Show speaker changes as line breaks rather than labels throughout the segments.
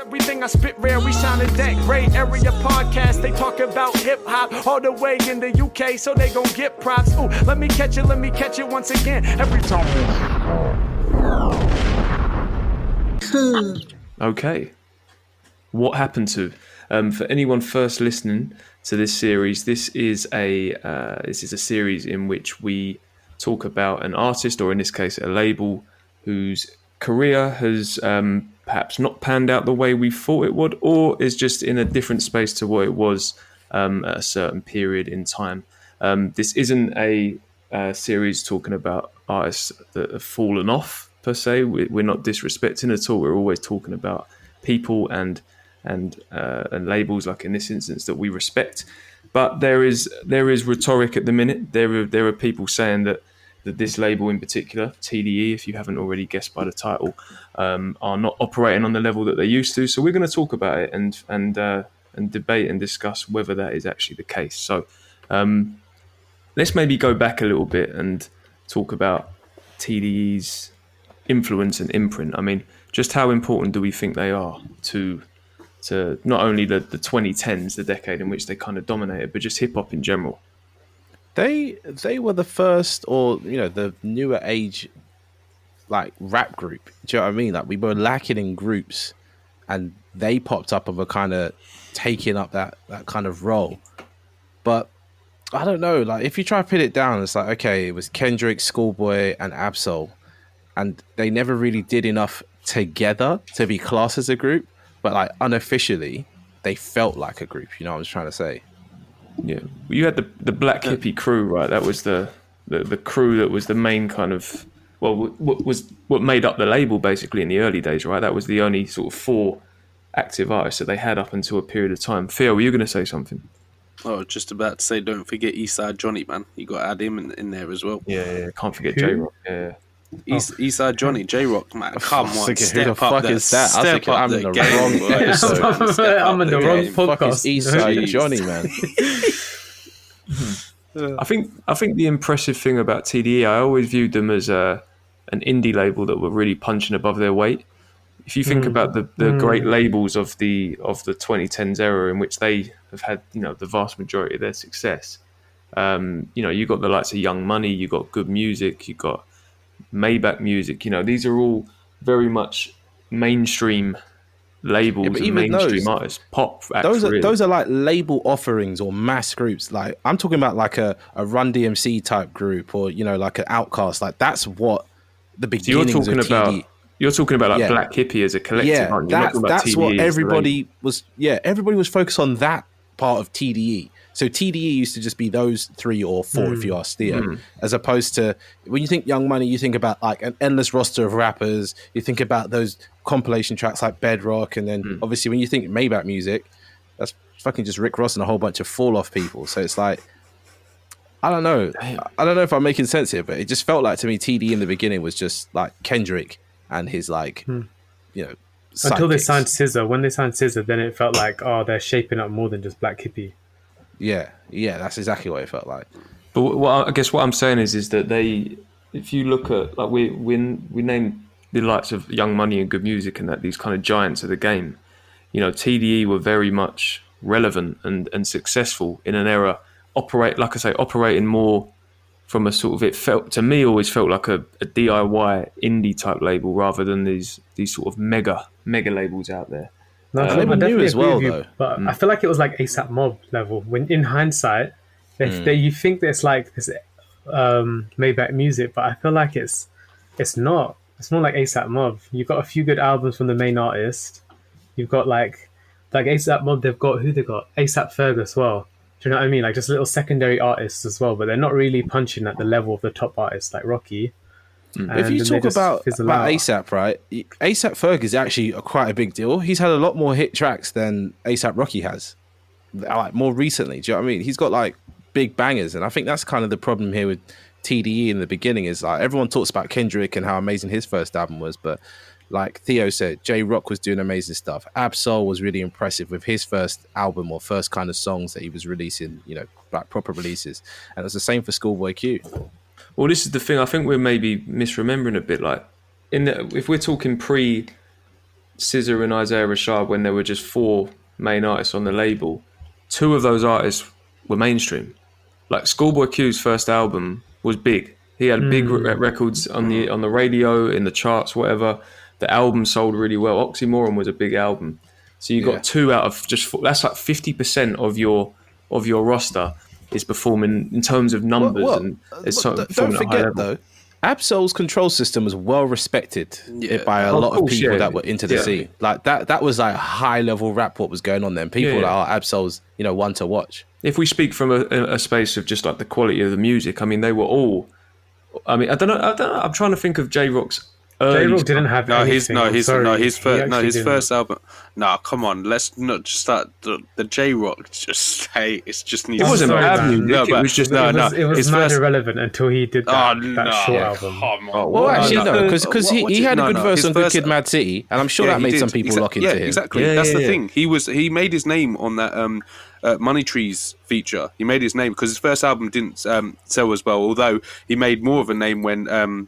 Everything I spit rare, we sound in that great area podcast. They talk about hip hop all the way in the UK, so they gon' get props. Ooh, let me catch it once again. Every time.
Okay. What happened to? For anyone first listening to this series, this is a series in which we talk about an artist, or in this case, a label, whose career has perhaps not panned out the way we thought it would, or is just in a different space to what it was at a certain period in time. This isn't a series talking about artists that have fallen off per se. We're not disrespecting at all. We're always talking about people and labels, like in this instance, that we respect. But there is rhetoric at the minute. There are people saying that this label in particular, TDE, if you haven't already guessed by the title, are not operating on the level that they used to. So we're going to talk about it and debate and discuss whether that is actually the case. So let's maybe go back a little bit and talk about TDE's influence and imprint. I mean, just how important do we think they are to not only the 2010s, the decade in which they kind of dominated, but just hip hop in general?
They were the first, or the newer age, like rap group. Do you know what I mean? Like, we were lacking in groups, and they popped up of a kind of taking up that kind of role. But I don't know. Like, if you try to pin it down, it's like, okay, it was Kendrick, Schoolboy, and Absol, and they never really did enough together to be classed as a group. But like unofficially, they felt like a group. You know what I'm trying to say?
Yeah, you had the Black Hippy crew, right? That was the crew that was the main kind of, well, what made up the label basically in the early days, right? That was the only sort of 4 active artists that they had up until a period of time. Theo, were you going to say something?
Oh, just about to say, don't forget Eastside Johnny, man. You got to add him in there as well.
Yeah, can't forget J-Rock. Yeah.
Eastside Johnny, J-Rock, man. Come on,
who the fuck is that? I was thinking I'm in the wrong episode.
I'm in the wrong podcast.
Eastside Johnny, man.
I think the impressive thing about TDE, I always viewed them as an indie label that were really punching above their weight. If you think about the great labels of the 2010s era, in which they have had the vast majority of their success, you got the likes of Young Money, you got Good Music, you got Maybach Music. These are all very much mainstream labels and mainstream artists. Pop acts,
those are like label offerings or mass groups. Like, I'm talking about like a Run DMC type group, or like an Outkast. Like, that's what the beginnings of TDE.
You're talking about like Black Hippy as a collective, aren't you?
That's what everybody was. Yeah, everybody was focused on that part of TDE. So TDE used to just be those 3 or 4, if you ask Theo, as opposed to when you think Young Money, you think about like an endless roster of rappers. You think about those compilation tracks like Bedrock, and then obviously when you think Maybach Music, that's fucking just Rick Ross and a whole bunch of fall off people. So it's like, I don't know if I'm making sense here, but it just felt like to me TDE in the beginning was just like Kendrick and his like,
until they signed SZA. When they signed SZA, then it felt like, they're shaping up more than just Black Hippy.
Yeah, that's exactly what it felt like.
But I guess what I'm saying is that if you look at, like, we named the likes of Young Money and Good Music and that, these kind of giants of the game, TDE were very much relevant and successful in an era, operating more from a sort of, it felt to me, always felt like a DIY indie type label rather than these sort of mega labels out there.
No, I definitely agree with you, but I feel like it was like ASAP Mob level. When in hindsight, you think that it's like this Maybach Music, but I feel like it's not. It's more like ASAP Mob. You've got a few good albums from the main artist. You've got like ASAP Mob. They've got ASAP Ferg as well. Do you know what I mean? Like, just little secondary artists as well, but they're not really punching at the level of the top artists like Rocky.
If you talk about ASAP, right? ASAP Ferg is actually quite a big deal. He's had a lot more hit tracks than ASAP Rocky has, like more recently. Do you know what I mean? He's got like big bangers, and I think that's kind of the problem here with TDE in the beginning. Is like everyone talks about Kendrick and how amazing his first album was, but like Theo said, J-Rock was doing amazing stuff. Absol was really impressive with his first album or first kind of songs that he was releasing, like proper releases, and it was the same for Schoolboy Q.
Well, this is the thing. I think we're maybe misremembering a bit. Like, if we're talking pre SZA and Isaiah Rashad, when there were just 4 main artists on the label, 2 of those artists were mainstream. Like Schoolboy Q's first album was big. He had big records on the radio, in the charts, whatever. The album sold really well. Oxymoron was a big album. So you got 2 out of just 4. That's like 50% of your roster is performing in terms of numbers, and it's sort of
don't forget though, Absol's control system was well respected by a lot of people that were into the scene. Like that was like high level rap what was going on then. People that are Absol's, one to watch.
If we speak from a space of just like the quality of the music, I mean, they were all. I mean, I don't know. I'm trying to think of J-Rock's.
J-Rock didn't have
his first album. No, come on, let's not just start the J-Rock. Just say it's just needs.
It wasn't bad music.
No,
it was just
it was mad irrelevant until he did that short album.
Come on.
Well, actually, no, because he had a good verse on Good Kid, Mad City, and I'm sure that made some people lock into him.
Exactly. That's the thing. He made his name on that Money Trees feature. He made his name because his first album didn't sell as well. Although he made more of a name when.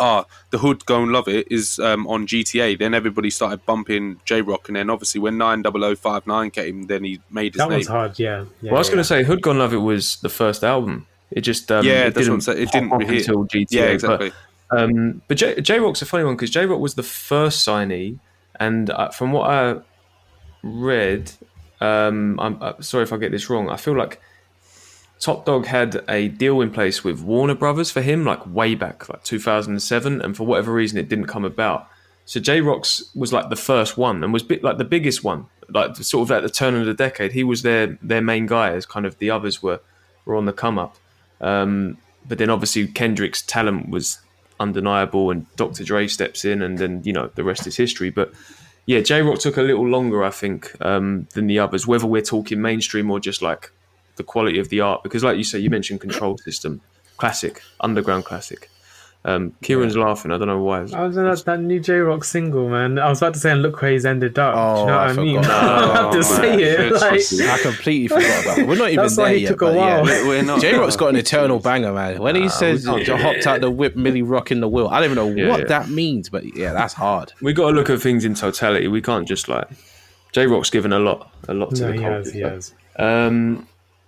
The Hood Go and Love It is on GTA. Then everybody started bumping J-Rock, and then obviously when 90059 came, then he made his name.
That was hard, yeah.
Well, I was going to say Hood Go and Love It was the first album. It just it didn't hit until GTA.
Yeah, exactly.
But J-Rock's a funny one because J-Rock was the first signee, and from what I read, I'm sorry if I get this wrong. I feel like Top Dawg had a deal in place with Warner Brothers for him, like way back, like 2007, and for whatever reason, it didn't come about. So J-Rock's was like the first one and was like the biggest one, like sort of at the turn of the decade. He was their main guy, as kind of the others were on the come up. But then obviously Kendrick's talent was undeniable, and Dr. Dre steps in, and then the rest is history. But yeah, J-Rock took a little longer, I think, than the others. Whether we're talking mainstream or just like the quality of the art, because like you say, you mentioned Control System, classic, underground classic. Kieran's laughing. I don't know why.
I was in that new J-Rock single, man. I was about to say, and look where he's ended up. Do you know what I mean? I have to say it.
I completely forgot about it. We're not even there yet. Took a while. We're not. J-Rock's got an eternal banger, man. When he says hopped out the whip, Millie rocking the wheel, I don't even know what that means, but yeah, that's hard.
We got to look at things in totality. We can't just like J-Rock's given a lot to the culture.
He has.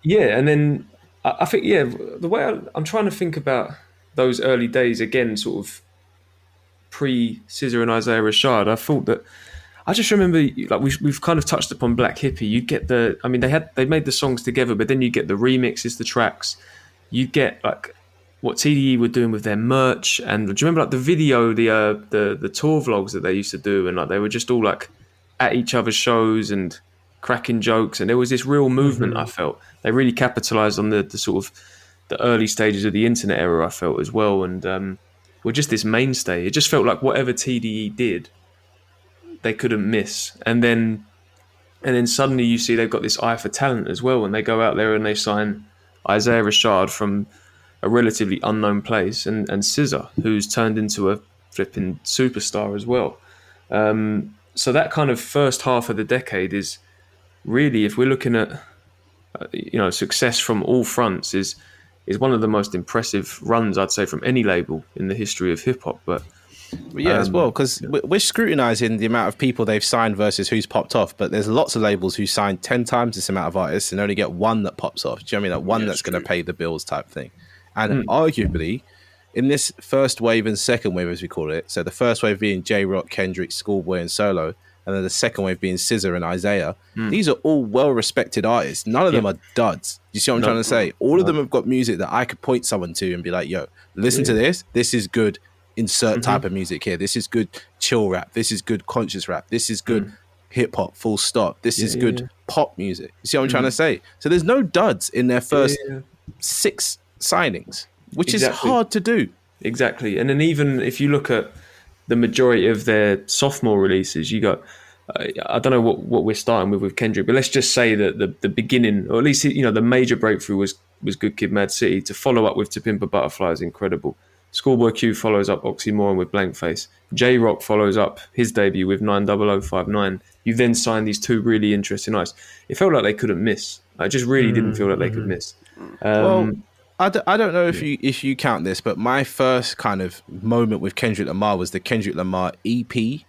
Yeah, and then I think the way I'm trying to think about those early days again, sort of pre-SZA and Isaiah Rashad. I thought that I just remember, like we've kind of touched upon Black Hippy. You get they made the songs together, but then you get the remixes, the tracks. You get like what TDE were doing with their merch, and do you remember like the video, the tour vlogs that they used to do, and like they were just all like at each other's shows and cracking jokes, and there was this real movement. I felt they really capitalized on the sort of the early stages of the internet era, I felt as well, and were just this mainstay. It just felt like whatever TDE did, they couldn't miss. And then suddenly you see they've got this eye for talent as well, and they go out there and they sign Isaiah Rashad from a relatively unknown place, and SZA, who's turned into a flipping superstar as well. So that kind of first half of the decade is really, if we're looking at success from all fronts, is one of the most impressive runs, I'd say, from any label in the history of hip hop. But
as well, because we're scrutinizing the amount of people they've signed versus who's popped off, but there's lots of labels who sign 10 times this amount of artists and only get one that pops off. Do you know what I mean? Like one that's going to pay the bills type thing. And arguably, in this first wave and second wave, as we call it, so the first wave being J-Rock, Kendrick, Schoolboy and Solo, and then the second wave being SZA and Isaiah, these are all well-respected artists. None of them are duds. You see what I'm trying to say? All of them have got music that I could point someone to and be like, yo, listen to this. This is good insert type of music here. This is good chill rap. This is good conscious rap. This is good hip-hop, full stop. This is good pop music. You see what I'm trying to say? So there's no duds in their first 6 signings, which is hard to do.
Exactly. And then even if you look at the majority of their sophomore releases, you got, I don't know what we're starting with Kendrick, but let's just say that the beginning, or at least the major breakthrough was Good Kid, Mad City. To follow up with To Pimp a Butterfly is incredible. Schoolboy Q follows up Oxymoron with Blank Face. J-Rock follows up his debut with 90059. You then sign these 2 really interesting artists. It felt like they couldn't miss. I just really didn't feel like they could miss.
Well, I don't know if you count this, but my first kind of moment with Kendrick Lamar was the Kendrick Lamar EP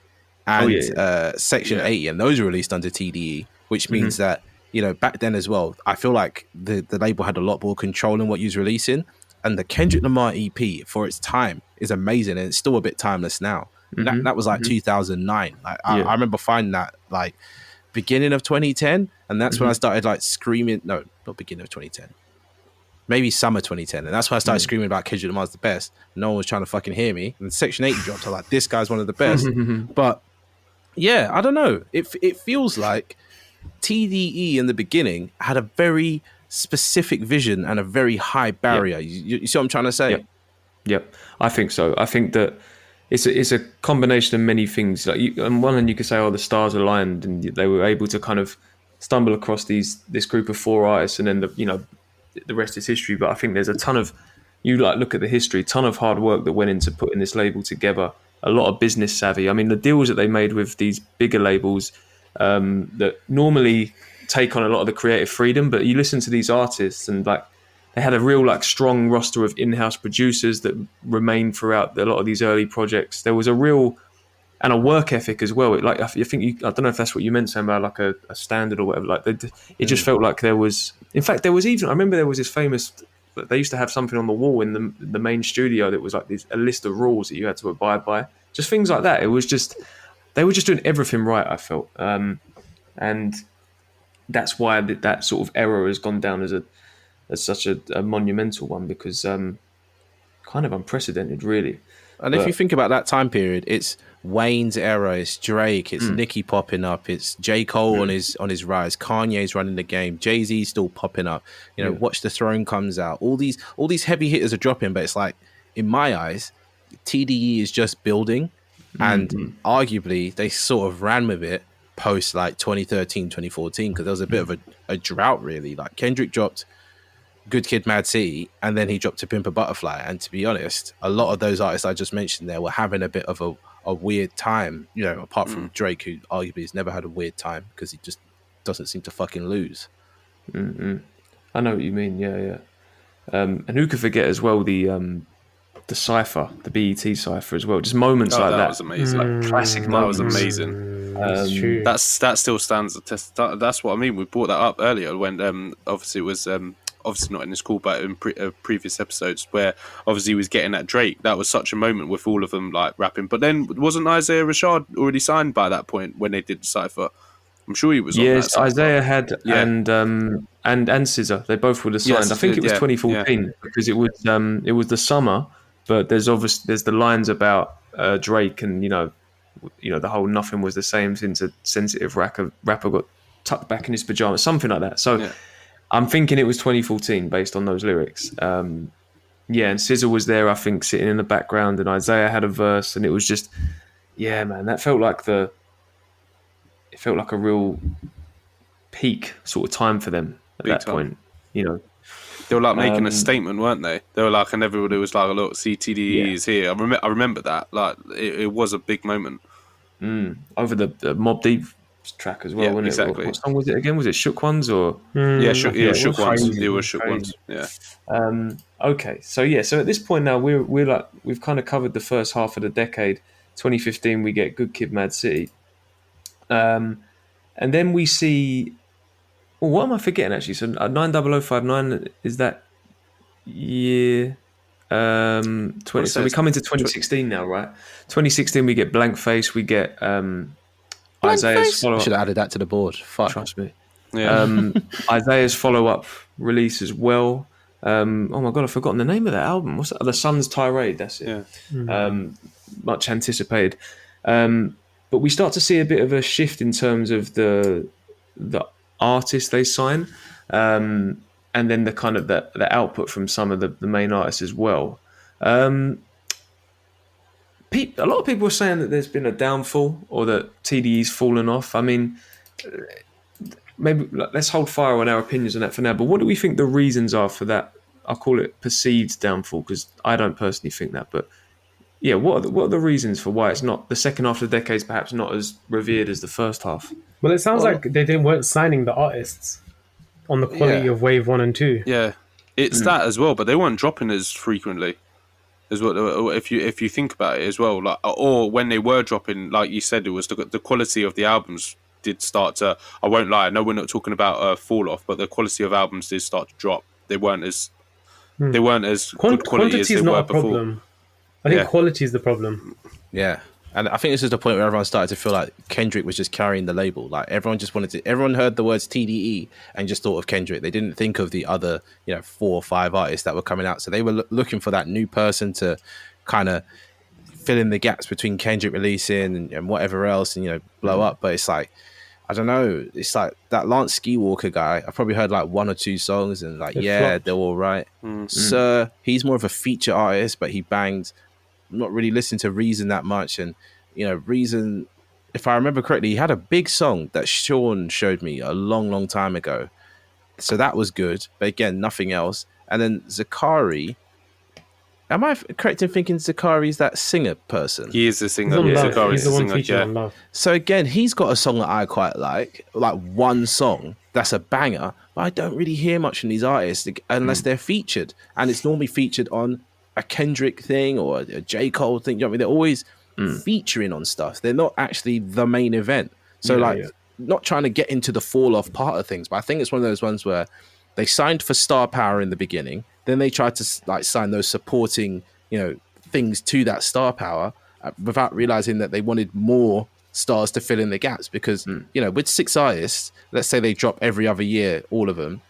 and Section 80, and those were released under TDE, which means that, you know, back then as well, I feel like the label had a lot more control in what you was releasing. And the Kendrick Lamar EP for its time is amazing, and it's still a bit timeless now. That was like 2009. Like, I remember finding that like beginning of 2010, and that's when I started like screaming. No, not beginning of 2010. Maybe summer 2010, and that's when I started screaming about Kendrick Lamar's the best. No one was trying to fucking hear me. And Section 80 dropped. I'm like, this guy's one of the best. But yeah, I don't know. It feels like TDE in the beginning had a very specific vision and a very high barrier. You see what I'm trying to say?
Yep. I think so. I think that it's a combination of many things. Like on one hand, you could say, the stars aligned, and they were able to kind of stumble across this group of 4 artists, and then the rest is history. But I think there's a ton of, look at the history, ton of hard work that went into putting this label together. A lot of business savvy. I mean, the deals that they made with these bigger labels that normally take on a lot of the creative freedom, but you listen to these artists and like they had a real like strong roster of in-house producers that remained throughout a lot of these early projects. There was a real and a work ethic as well. I don't know if that's what you meant, Sam, about like a standard or whatever. Like it just felt like there was. In fact, there was even. I remember there was this famous. They used to have something on the wall in the main studio that was like a list of rules that you had to abide by. Just things like that. It was just they were just doing everything right. I felt, and that's why that sort of error has gone down as such a monumental one, because kind of unprecedented, really.
And if you think about that time period, it's Wayne's era, it's Drake, it's Nicki popping up, it's J. Cole on his rise, Kanye's running the game, Jay-Z's still popping up. You know, Watch the Throne comes out. All these heavy hitters are dropping, but it's like, in my eyes, TDE is just building, and arguably they sort of ran with it post like 2013, 2014, because there was a bit of a drought, really. Like Kendrick dropped Good Kid, Mad City, and then he dropped To Pimp a Butterfly. And to be honest, a lot of those artists I just mentioned there were having a bit of a weird time, you know, apart from Drake, who arguably has never had a weird time because he just doesn't seem to fucking lose.
I know what you mean, yeah. And who could forget as well the cypher, the BET cypher as well. Just moments like that.
That was amazing.
Like classic moments.
That was amazing.
That's true.
That still stands the test. That's what I mean. We brought that up earlier when obviously it was obviously not in this call, but in previous episodes where obviously he was getting at Drake. That was such a moment with all of them like rapping. But then wasn't Isaiah Rashad already signed by that point when they did the cypher? I'm sure he was.
Yes,
on that
Isaiah had and Scissor. They both would have signed.
Yes,
I think it was 2014 because it was the summer. But there's the lines about Drake and you know the whole nothing was the same since a sensitive rapper got tucked back in his pajamas, something like that. So I'm thinking it was 2014 based on those lyrics. And Scissor was there, I think, sitting in the background, and Isaiah had a verse, and it was just, man, that felt like a real peak sort of time for them at that point. You know,
they were like making a statement, weren't they? They were like, and everybody was like, "Look, CTDE is here." I remember that. Like, it was a big moment.
Over the Mobb Deep track as well, wasn't
exactly.
it? What song was it again? Was it Shook Ones or?
Shook Ones. It was Shook Ones. Yeah.
Okay, so at this point now we're like we've kind of covered the first half of the decade. 2015, we get Good Kid, Mad City, and then we see. Well, what am I forgetting actually? So 90059 is that year. 20. So we come into 2016 now, right? 2016, we get Blank Face. We get Isaiah's follow-up.
I should have added that to the board. Fuck.
Trust me.
Yeah.
Isaiah's follow-up release as well. Oh my god, I've forgotten the name of that album. What's that? The Sun's Tirade. That's it. Yeah. Much anticipated. But we start to see a bit of a shift in terms of the artists they sign, and then the kind of the output from some of the main artists as well. A lot of people are saying that there's been a downfall or that TDE's fallen off. I mean, maybe let's hold fire on our opinions on that for now. But what do we think the reasons are for that? I'll call it perceived downfall because I don't personally think that. But yeah, what are the reasons for why it's not the second half of the decade is perhaps not as revered as the first half?
Well, it sounds like they weren't signing the artists on the quality of Wave 1 and 2.
Yeah, it's that as well, but they weren't dropping as frequently. as well. If you think about it as well, like, or when they were dropping, like you said, it was the quality of the albums did start to. I won't lie. No, we're not talking about fall off, but the quality of albums did start to drop. They weren't as good quality
quantity
as they
is
were
not a
before.
problem. I think quality is the problem.
Yeah. And I think this is the point where everyone started to feel like Kendrick was just carrying the label. Like everyone heard the words TDE and just thought of Kendrick. They didn't think of the other, 4 or 5 artists that were coming out. So they were looking for that new person to kind of fill in the gaps between Kendrick releasing and whatever else and, blow up. But it's like, I don't know. It's like that Lance Skywalker guy. I probably heard like 1 or 2 songs and like, they're all right. Sir, he's more of a feature artist, but he banged. I'm not really listening to Reason that much. And, Reason, if I remember correctly, he had a big song that Sean showed me a long, long time ago. So that was good. But again, nothing else. And then Zakari. Am I correct in thinking Zakari is that singer person?
He is the singer.
He's the one featured on Love.
So again, he's got a song that I quite like one song that's a banger, but I don't really hear much from these artists unless they're featured. And it's normally featured on a Kendrick thing or a J. Cole thing. You know what I mean? They're always featuring on stuff. They're not actually the main event. So not trying to get into the fall off part of things, but I think it's one of those ones where they signed for star power in the beginning. Then they tried to sign those supporting, things to that star power without realizing that they wanted more stars to fill in the gaps. Because, with 6 artists, let's say they drop every other year, all of them,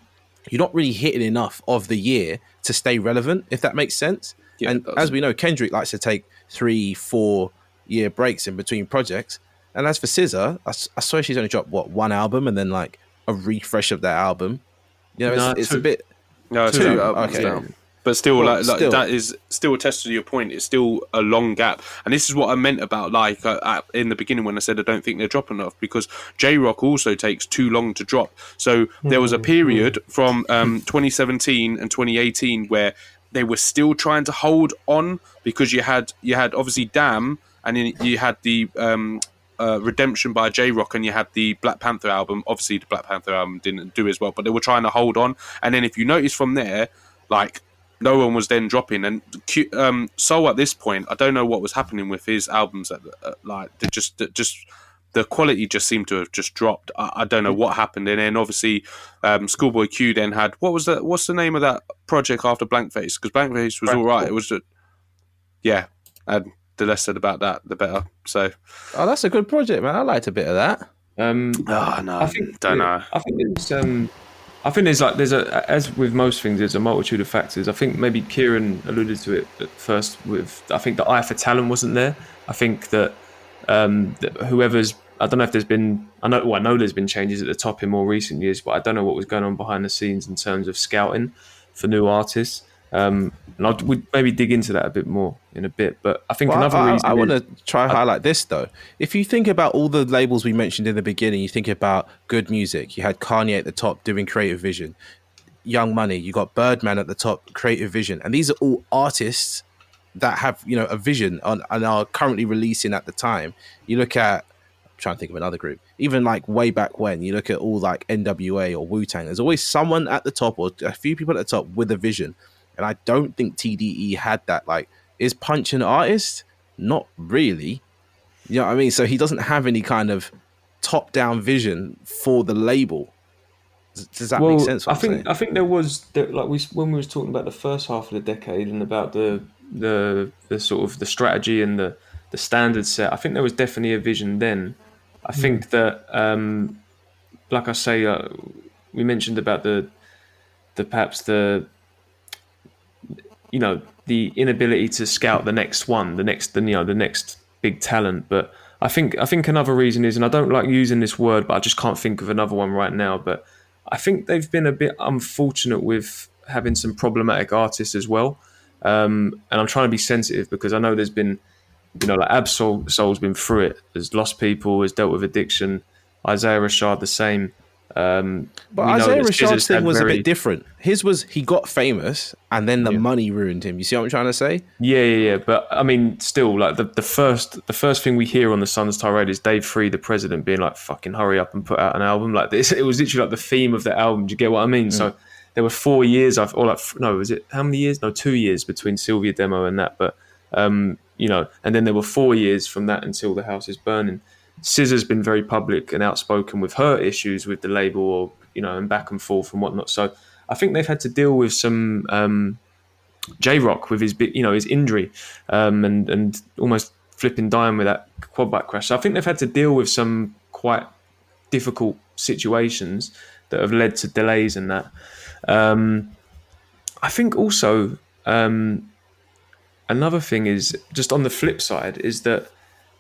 you're not really hitting enough of the year to stay relevant, if that makes sense. Yeah, and as we know, Kendrick likes to take 3-4 year breaks in between projects. And as for SZA, I swear she's only dropped, 1 album and then like a refresh of that album. It's a bit...
No,
2
albums
okay.
now. But still,
still.
that is still a test to your point. It's still a long gap, and this is what I meant about in the beginning when I said I don't think they're dropping enough, because J-Rock also takes too long to drop. So there was a period from 2017 and 2018 where they were still trying to hold on, because you had obviously Damn, and then you had the Redemption by J-Rock, and you had the Black Panther album. Obviously, the Black Panther album didn't do as well, but they were trying to hold on. And then if you notice from there, no one was then dropping. And Soul at this point, I don't know what was happening with his albums. The quality just seemed to have just dropped. I don't know what happened. And then obviously Schoolboy Q then had, what's the name of that project after Blankface? Because Blankface was all right. It was and the less said about that, the better. So,
that's a good project, man. I liked a bit of that.
No,
I think,
don't know.
I think there's as with most things, there's a multitude of factors. I think maybe Kieran alluded to it at first I think the eye for talent wasn't there. I think that whoever's, I don't know if there's been, I know there's been changes at the top in more recent years, but I don't know what was going on behind the scenes in terms of scouting for new artists. And we'd maybe dig into that a bit more in a bit. But I think another reason...
I want to try and highlight this, though. If you think about all the labels we mentioned in the beginning, you think about good music. You had Kanye at the top doing Creative Vision. Young Money. You got Birdman at the top, Creative Vision. And these are all artists that have, a vision and are currently releasing at the time. You look at... I'm trying to think of another group. Even way back when, you look at all NWA or Wu-Tang, there's always someone at the top or a few people at the top with a vision. And I don't think TDE had that. Is Punch an artist? Not really. You know what I mean? So he doesn't have any kind of top-down vision for the label. Does that make sense?
I think there was when we was talking about the first half of the decade and about the sort of the strategy and the standard set. I think there was definitely a vision then. I think that, like I say, we mentioned about the inability to scout the next one, the next big talent. But I think another reason is, and I don't like using this word, but I just can't think of another one right now. But I think they've been a bit unfortunate with having some problematic artists as well. And I'm trying to be sensitive because I know there's been, Ab-Soul's been through it. Has lost people, has dealt with addiction. Isaiah Rashad the same.
But Isaiah Rashad's thing was a bit different. His was he got famous and then the money ruined him. You see what I'm trying to say?
Yeah. But I mean, still, the first thing we hear on the Sun's tirade is Dave Free, the president, being like, "Fucking hurry up and put out an album." Like this, it was literally the theme of the album. Do you get what I mean? So there were 4 years, was it how many years? No, 2 years between Sylvia demo and that. But and then there were 4 years from that until The House is Burning. SZA's been very public and outspoken with her issues with the label, or and back and forth and whatnot. So I think they've had to deal with some J-Rock with his his injury and almost flipping dying with that quad bike crash. So I think they've had to deal with some quite difficult situations that have led to delays in that. I think also another thing is, just on the flip side, is that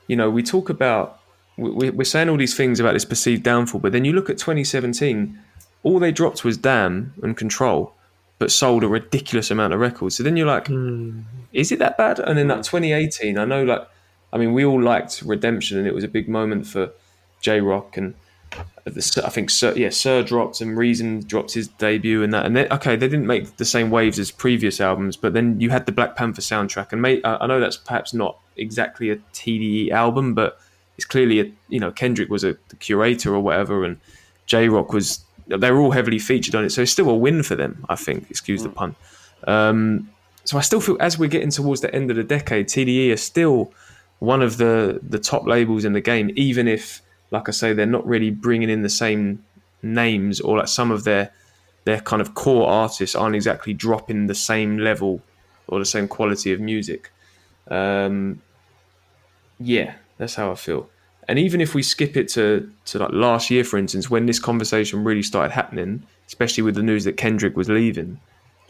we talk about, we're saying all these things about this perceived downfall, but then you look at 2017, all they dropped was Damn and Control, but sold a ridiculous amount of records. So then you're like, is it that bad? And then that 2018, we all liked Redemption, and it was a big moment for J-Rock, and I think Sir dropped, and Reason dropped his debut, and that, and they didn't make the same waves as previous albums, but then you had the Black Panther soundtrack, and I know that's perhaps not exactly a TDE album, but it's clearly Kendrick was the curator or whatever, and J-Rock was, they were all heavily featured on it, so it's still a win for them, I think, excuse the pun. So I still feel, as we're getting towards the end of the decade, TDE are still one of the top labels in the game, even if, like I say, they're not really bringing in the same names, or like some of their kind of core artists aren't exactly dropping the same level or the same quality of music. That's how I feel. And even if we skip it to like last year, for instance, when this conversation really started happening, especially with the news that Kendrick was leaving,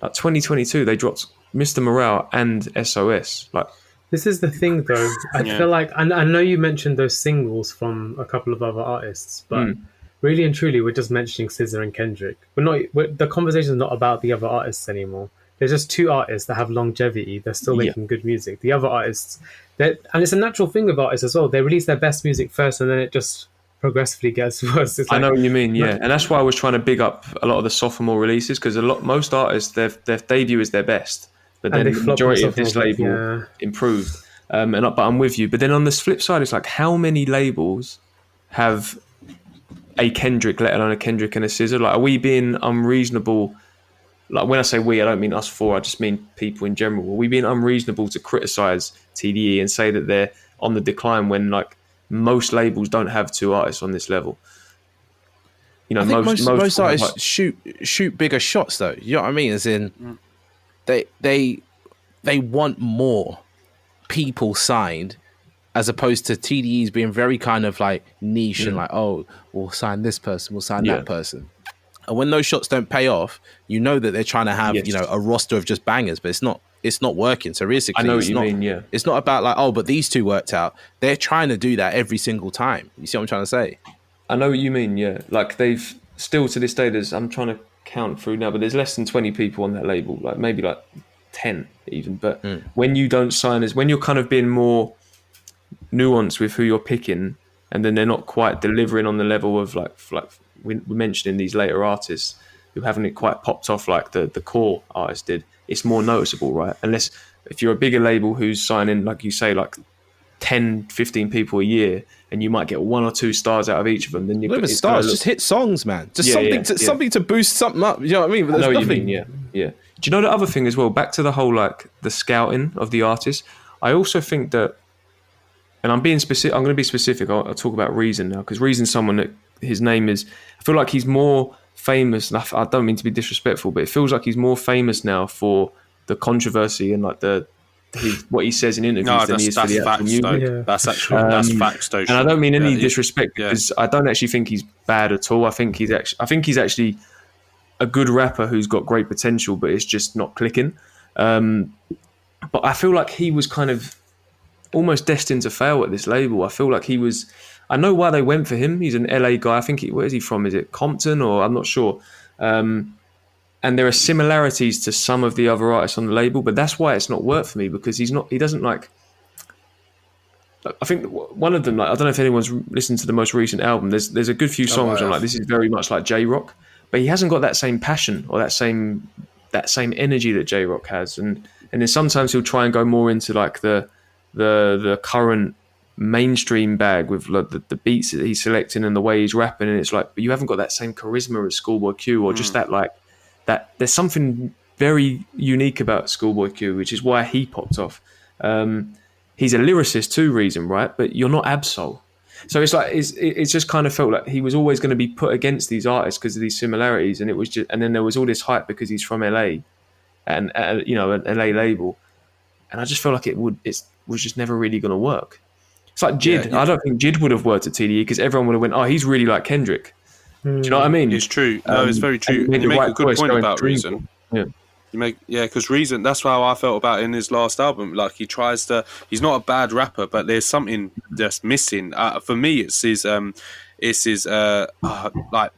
like 2022, they dropped Mr. Morale and SOS. Like,
this is the thing, though. I feel like, I know you mentioned those singles from a couple of other artists, but really and truly, we're just mentioning SZA and Kendrick. The conversation is not about the other artists anymore. There's just two artists that have longevity. They're still making good music. The other artists, and it's a natural thing of artists as well. They release their best music first, and then it just progressively gets worse.
I know what you mean, yeah. And that's why I was trying to big up a lot of the sophomore releases, because most artists, their debut is their best. But then the majority of this label improved. But I'm with you. But then on the flip side, it's like, how many labels have a Kendrick, let alone a Kendrick and a SZA? Like, are we being unreasonable? Like, when I say we, I don't mean us four, I just mean people in general. Are we being unreasonable to criticize TDE and say that they're on the decline when, like, most labels don't have two artists on this level?
I think most artists shoot bigger shots, though. You know what I mean? As in, they want more people signed, as opposed to TDEs being very kind of like niche and like, oh, we'll sign this person, we'll sign that person. And when those shots don't pay off, you know that they're trying to have a roster of just bangers, but it's not working. So realistically,
I know what you mean, yeah.
It's not about like, oh, but these two worked out. They're trying to do that every single time. You see what I'm trying to say?
I know what you mean, yeah. Like, they've still to this day, I'm trying to count through now, but there's less than 20 people on that label, like maybe like 10 even. But when you don't sign when you're kind of being more nuanced with who you're picking, and then they're not quite delivering on the level of like we're mentioning these later artists who haven't quite popped off like the core artist did, it's more noticeable, right? Unless if you're a bigger label who's signing, like you say, like 10, 15 people a year, and you might get one or two stars out of each of them, then you've got
stars, just hit songs, man. Just something to boost something up. You know what I mean? But
I know what you mean, yeah. Do you know the other thing as well? Back to the whole like the scouting of the artist. I also think that, and I'm being specific. I'm going to be specific. I'll talk about Reason now, because Reason's someone that his name is. I feel like he's more famous. And I don't mean to be disrespectful, but it feels like he's more famous now for the controversy and like what he says in interviews than he is for the actual music.
That's facts, though.
And I don't mean any disrespect, because I don't actually think he's bad at all. I think he's actually a good rapper who's got great potential, but it's just not clicking. But I feel like he was kind of almost destined to fail at this label. I feel like I know why they went for him. He's an LA guy. I think where is he from? Is it Compton, or I'm not sure. And there are similarities to some of the other artists on the label, but that's why it's not worked for me, because he doesn't like. I think one of them, like, I don't know if anyone's listened to the most recent album. There's a good few songs on like, this is very much like J-Rock, but he hasn't got that same passion or that same energy that J-Rock has, and then sometimes he'll try and go more into like the current mainstream bag with like the beats that he's selecting and the way he's rapping, and it's like, but you haven't got that same charisma as Schoolboy Q, or just that like that there's something very unique about Schoolboy Q, which is why he popped off. He's a lyricist too, Reason, right? But you're not Absol. So it's like it's just kind of felt like he was always going to be put against these artists because of these similarities, and it was just, and then there was all this hype because he's from LA, and you know, an LA label, and I just felt like it was just never really going to work. It's like Jid. Yeah. I don't think Jid would have worked at TDE because everyone would have went, oh, he's really like Kendrick. Do you know what I mean?
It's true. No, it's very true. And you make a good point about Reason.
Yeah.
Because Reason, that's how I felt about in his last album. Like he's not a bad rapper, but there's something that's missing. For me, it's his like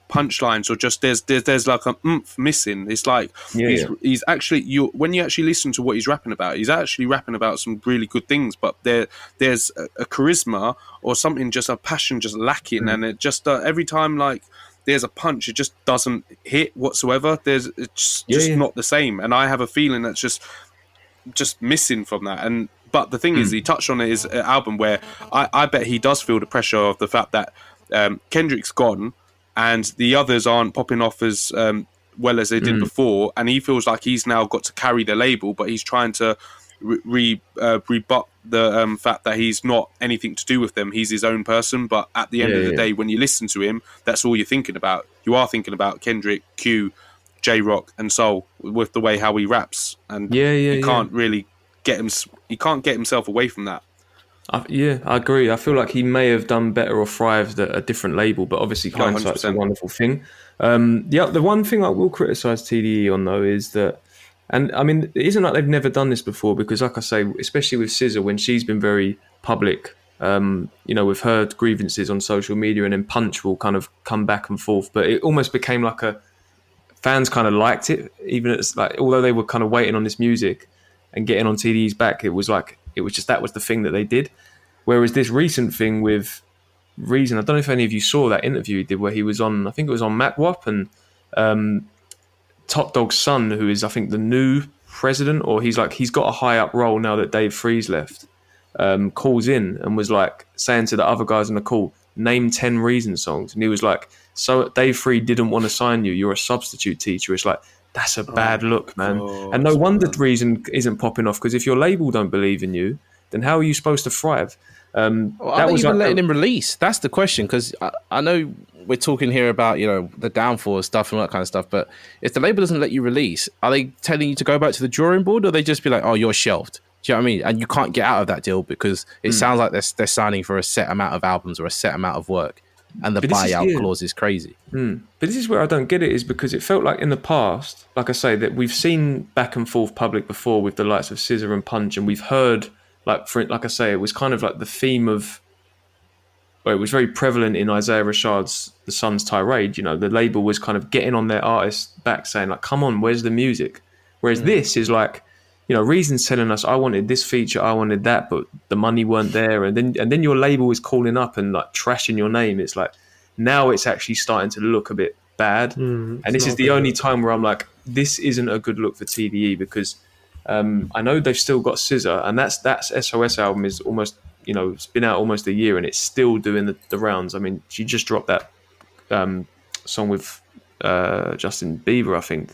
punchlines, or just there's like an oomph missing. It's like he's actually, when you actually listen to what he's rapping about, he's actually rapping about some really good things, but there's a charisma or something, just a passion just lacking, and it just every time like there's a punch, it just doesn't hit whatsoever. It's just not the same, and I have a feeling that's just missing from that. But the thing is, he touched on it is an album where I bet he does feel the pressure of the fact that Kendrick's gone and the others aren't popping off as well as they did before, and he feels like he's now got to carry the label, but he's trying to rebut the fact that he's not anything to do with them. He's his own person, but at the end of the day, when you listen to him, that's all you're thinking about. You are thinking about Kendrick, Q, J-Rock and Soul with the way how he raps, and he can't really get himself away from that.
I agree. I feel like he may have done better or thrived at a different label, but obviously hindsight's a wonderful thing. The one thing I will criticise TDE on though is that, and I mean, it isn't like they've never done this before, because like I say, especially with SZA, when she's been very public, we've heard grievances on social media, and then Punch will kind of come back and forth, but it almost became like fans kind of liked it, even it's like, although they were kind of waiting on this music and getting on TDE's back, it was just that was the thing that they did. Whereas this recent thing with Reason, I don't know if any of you saw that interview he did where he was on, I think it was on Mac Wap, and Top Dog's son, who is I think the new president, or he's got a high up role now that Dave Freeze left, calls in and was like saying to the other guys on the call, name 10 Reason songs, and he was like, so Dave Freeze didn't want to sign you, you're a substitute teacher. It's like, that's a bad look, man. And no wonder Reason isn't popping off, because if your label don't believe in you, then how are you supposed to thrive?
Are they even letting him release? That's the question, because I know we're talking here about, the downfall stuff and all that kind of stuff, but if the label doesn't let you release, are they telling you to go back to the drawing board, or they just be like, oh, you're shelved? Do you know what I mean? And you can't get out of that deal because it sounds like they're signing for a set amount of albums or a set amount of work, and the buyout clause is crazy.
But this is where I don't get it, is because it felt like in the past, like I say, that we've seen back and forth public before with the likes of SZA and Punch, and we've heard, like I say, it was kind of like the theme of, it was very prevalent in Isaiah Rashad's The Sun's tirade. The label was kind of getting on their artists back, saying like, come on, where's the music? Whereas this is like, Reason's telling us, I wanted this feature, I wanted that, but the money weren't there, and then your label is calling up and like trashing your name. It's like, now it's actually starting to look a bit bad, and this is the only time where I'm like, this isn't a good look for TDE, because I know they've still got SZA, and that's SOS album is almost, it's been out almost a year and it's still doing the rounds. I mean, she just dropped that song with Justin Bieber, I think,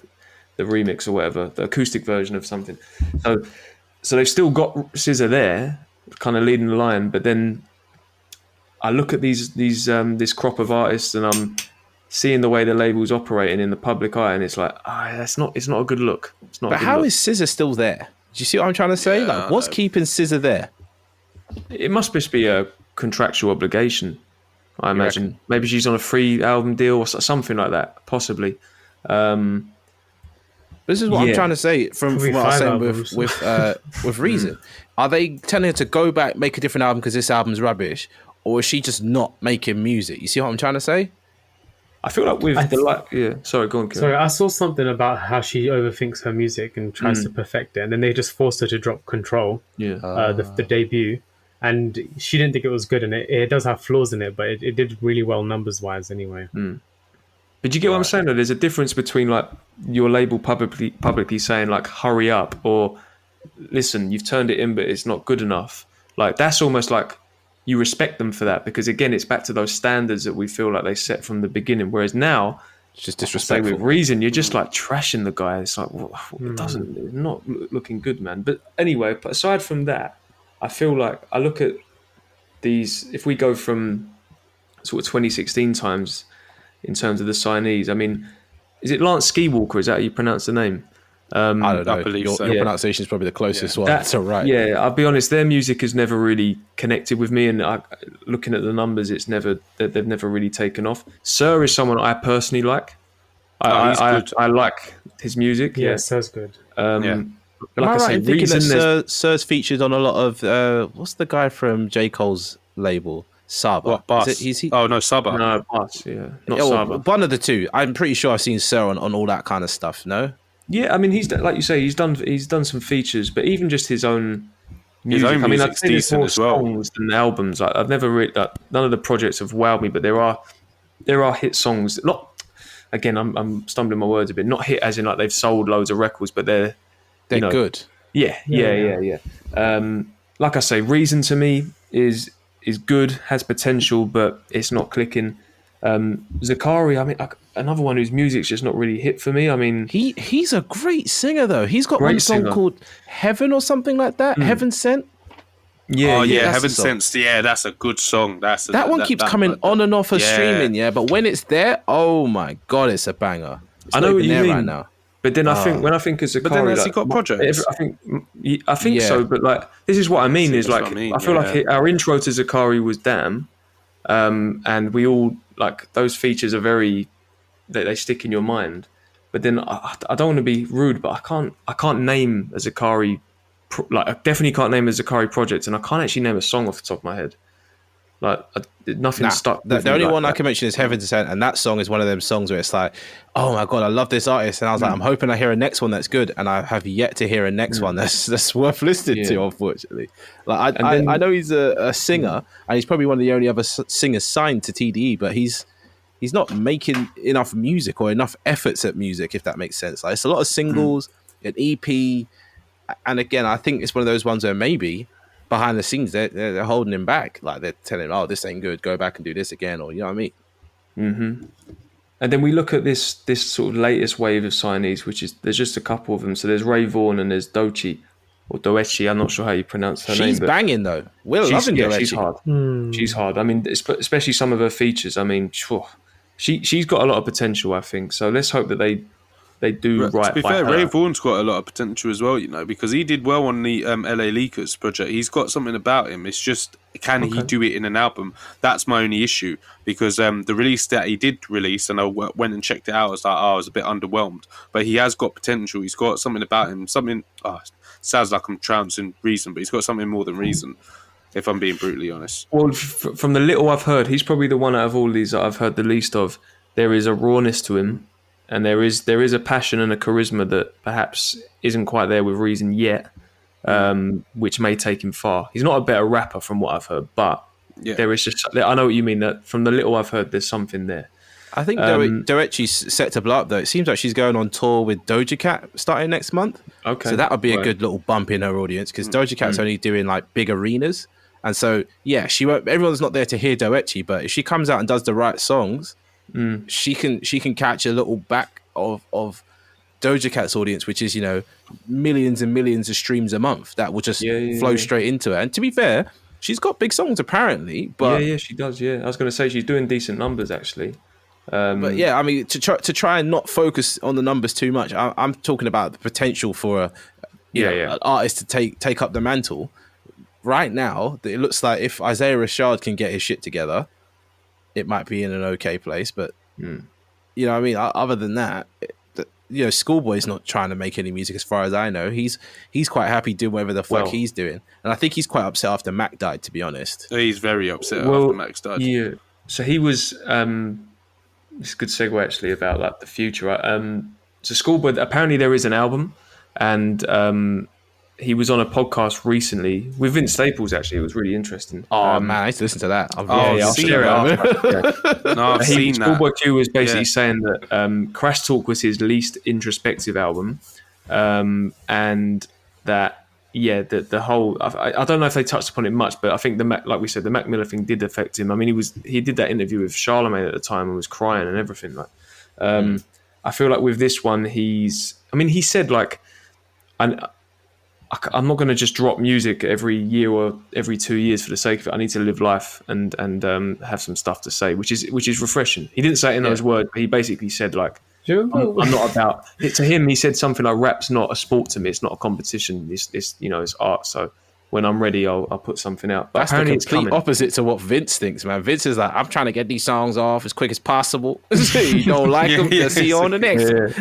the remix or whatever, the acoustic version of something. So they've still got SZA there, kind of leading the line. But then I look at this crop of artists, and I'm seeing the way the label's operating in the public eye, and it's like, it's not a good look. It's not.
But how is SZA still there? Do you see what I'm trying to say? Like, what's keeping SZA there?
It must just be a contractual obligation, I imagine. Maybe she's on a free album deal or something like that, possibly.
This is what I'm trying to say from what I was saying with Reason. Are they telling her to go back, make a different album because this album's rubbish, or is she just not making music? You see what I'm trying to say?
I feel like Sorry, go on, Kieran.
Sorry, I saw something about how she overthinks her music and tries to perfect it, and then they just forced her to drop Control, the debut, and she didn't think it was good, and it does have flaws in it, but it did really well numbers-wise anyway.
But you get what I'm saying, though? There's a difference between like your label publicly saying like, hurry up, or listen, you've turned it in, but it's not good enough. Like, that's almost like you respect them for that, because again, it's back to those standards that we feel like they set from the beginning. Whereas now,
It's just
Say
disrespectful.
with reason, you're just like trashing the guy. It's like, well, it's not looking good, man. But anyway, but aside from that, I feel like I look at these, if we go from sort of 2016 times in terms of the signees, I mean, is it Lance Skywalker? Is that how you pronounce the name?
I don't know.
I believe
your,
so.
your
Yeah.
pronunciation is probably the closest one.
That's
So right.
Yeah, I'll be honest. Their music has never really connected with me, and looking at the numbers, they've never really taken off. Sir is someone I personally like.
He's good.
I like his music.
Yeah, sounds good.
Yeah.
Am I right in thinking that Sir's featured on a lot of what's the guy from J. Cole's label? Saba.
What, Bass?
Is he?
Oh, no, Saba.
No, Bass, yeah, not
Yeah, well,
Saba.
one of the two. I'm pretty sure I've seen Sir on all that kind of stuff. No.
Yeah, I mean, he's like you say, he's done some features, but even just his own music.
own
I mean, I'd
music's
say there's
decent
more
as well.
songs than albums. I've never really none of the projects have wowed me, but there are hit songs. Not again, I'm stumbling my words a bit. Not hit as in like they've sold loads of records, but they're
Good.
Yeah. Like I say, Reason to me is good, has potential, but it's not clicking. Zakari, I mean, another one whose music's just not really hit for me. I mean,
He's a great singer though. He's got
Great
one song
singer.
called Heaven or something like that. Heaven Sent.
Yeah,
that's
Heaven
the song.
Sensed. Yeah, that's a good song.
That one keeps coming on and off of streaming, yeah. But when it's there, oh my god, it's a banger. It's
I know
not
what
even
you
there
mean.
right now.
But then I think when I think of Zakari,
But then has he
like,
got projects?
I think
Yeah.
so. But like, this is what I mean. Is
That's
like,
what I mean,
I feel
yeah.
like our intro to Zakari was Damn, and we all like those features are they stick in your mind. But then I don't want to be rude, but I can't name a Zakari I definitely can't name a Zakari project, and I can't actually name a song off the top of my head. Like nothing stuck.
The
with me
only
like
one I
that.
can mention is Heaven Sent, and that song is one of them songs where it's like, oh my god, I love this artist, and I was like, I'm hoping I hear a next one that's good, and I have yet to hear a next one that's worth listening to. Unfortunately, like I know he's a singer, and he's probably one of the only other singers signed to TDE, but he's not making enough music or enough efforts at music, if that makes sense. Like it's a lot of singles, an EP, and again, I think it's one of those ones where maybe behind the scenes they're holding him back, like they're telling him, oh, this ain't good, go back and do this again, or you know what I mean.
And then we look at this sort of latest wave of signees, which is there's just a couple of them. So there's Ray Vaughan and there's Doechii or Doechii. I'm not sure how you pronounce her name.
She's banging though. We're loving Doechii.
She's hard. She's hard. I mean, especially some of her features. I mean, she's got a lot of potential, I think. So let's hope that they do right.
To be
by
fair,
her.
Ray Vaughan's got a lot of potential as well, because he did well on the LA Leakers project. He's got something about him. It's just, can he do it in an album? That's my only issue, because the release that he did release, and I went and checked it out, I was like, I was a bit underwhelmed. But he has got potential. He's got something about him. Sounds like I'm trouncing Reason, but he's got something more than Reason, if I'm being brutally honest.
Well, from the little I've heard, he's probably the one out of all these that I've heard the least of. There is a rawness to him. And there is a passion and a charisma that perhaps isn't quite there with Reason yet, which may take him far. He's not a better rapper from what I've heard, but there is just, I know what you mean, that from the little I've heard, there's something there.
I think Doechi's set to blow up though. It seems like she's going on tour with Doja Cat starting next month.
Okay.
So that would be a good little bump in her audience, because Doja Cat's only doing like big arenas. And so, yeah, everyone's not there to hear Doechii, but if she comes out and does the right songs, she can catch a little back of Doja Cat's audience, which is, millions and millions of streams a month that will just flow straight into her. And to be fair, she's got big songs apparently, but
yeah, she does. Yeah, I was going to say she's doing decent numbers actually.
But yeah, I mean, to try and not focus on the numbers too much, I'm talking about the potential for an artist to take up the mantle. Right now, it looks like if Isaiah Rashad can get his shit together, it might be in an okay place. But you know what I mean? Other than that, Schoolboy's not trying to make any music as far as I know. He's quite happy doing whatever the fuck he's doing. And I think he's quite upset after Mac died, to be honest.
He's very upset after Mac's died.
Yeah. So he was it's a good segue actually about like the future. So Schoolboy, apparently there is an album, and he was on a podcast recently with Vince Staples. Actually, it was really interesting.
Oh man, I used to listen to that.
I'll share it after.
No, I've seen that.
Schoolboy Q was basically saying that Crash Talk was his least introspective album, and that the whole. I don't know if they touched upon it much, but I think like we said, the Mac Miller thing did affect him. I mean, he did that interview with Charlemagne at the time and was crying and everything. Like, I feel like with this one, he said like, I'm not going to just drop music every year or every 2 years for the sake of it. I need to live life and have some stuff to say, which is refreshing. He didn't say it in those words, but he basically said like, I'm not about it. To him, he said something like, "Rap's not a sport to me. It's not a competition. It's it's art. So when I'm ready, I'll put something out." But
that's the complete opposite to what Vince thinks, man. Vince is like, I'm trying to get these songs off as quick as possible. You don't like them, you'll see you on the next one.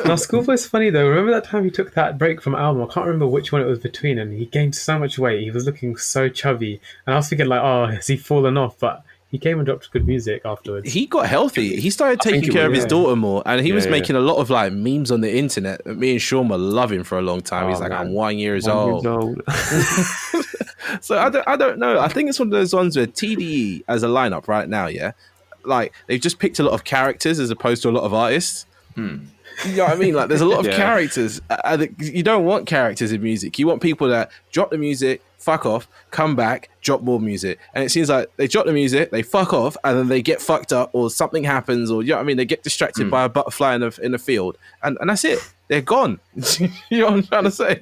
Now, Schoolboy's funny though. Remember that time he took that break from album? I can't remember which one it was between, and he gained so much weight. He was looking so chubby, and I was thinking like, oh, has he fallen off? But he came and dropped good music afterwards.
He got healthy. He started taking care of his daughter more, and he was making a lot of like memes on the internet. Me and Sean were loving for a long time. He's like, I'm 1 year old. So I don't know. I think it's one of those ones where TDE as a lineup right now, like they've just picked a lot of characters as opposed to a lot of artists. You know what I mean? Like there's a lot of characters. You don't want characters in music. You want people that drop the music, fuck off, come back, drop more music. And it seems like they drop the music, they fuck off, and then they get fucked up, or something happens, or you know what I mean? They get distracted by a butterfly in the field, and that's it. They're gone. You know what I'm trying to say?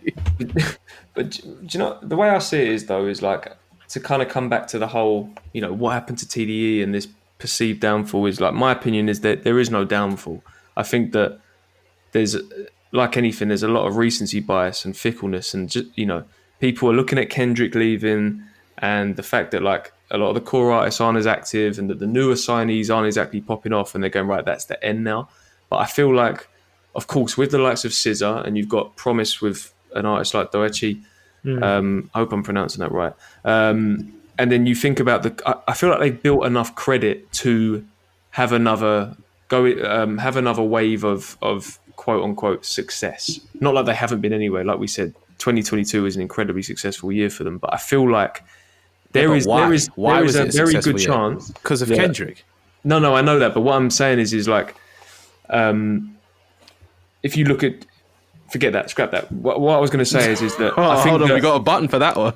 But do you know the way I see it is though is like to kind of come back to the whole, you know, what happened to TDE and this perceived downfall is like my opinion is that there is no downfall. I think that there's, like anything, there's a lot of recency bias and fickleness, and just, you know, people are looking at Kendrick leaving and the fact that like a lot of the core artists aren't as active and that the newer signees aren't exactly popping off, and they're going, right, that's the end now. But I feel like, of course, with the likes of SZA, and you've got Promise with an artist like Doechi, I hope I'm pronouncing that right. And then you think about I feel like they built enough credit to have another wave of quote unquote success. Not like they haven't been anywhere. Like we said, 2022 is an incredibly successful year for them. But I feel like there is a very good chance
because of Kendrick.
No, I know that. But what I'm saying is like, if you look at, forget that, scrap that. What I was going to say is that I think
we got a button for that one.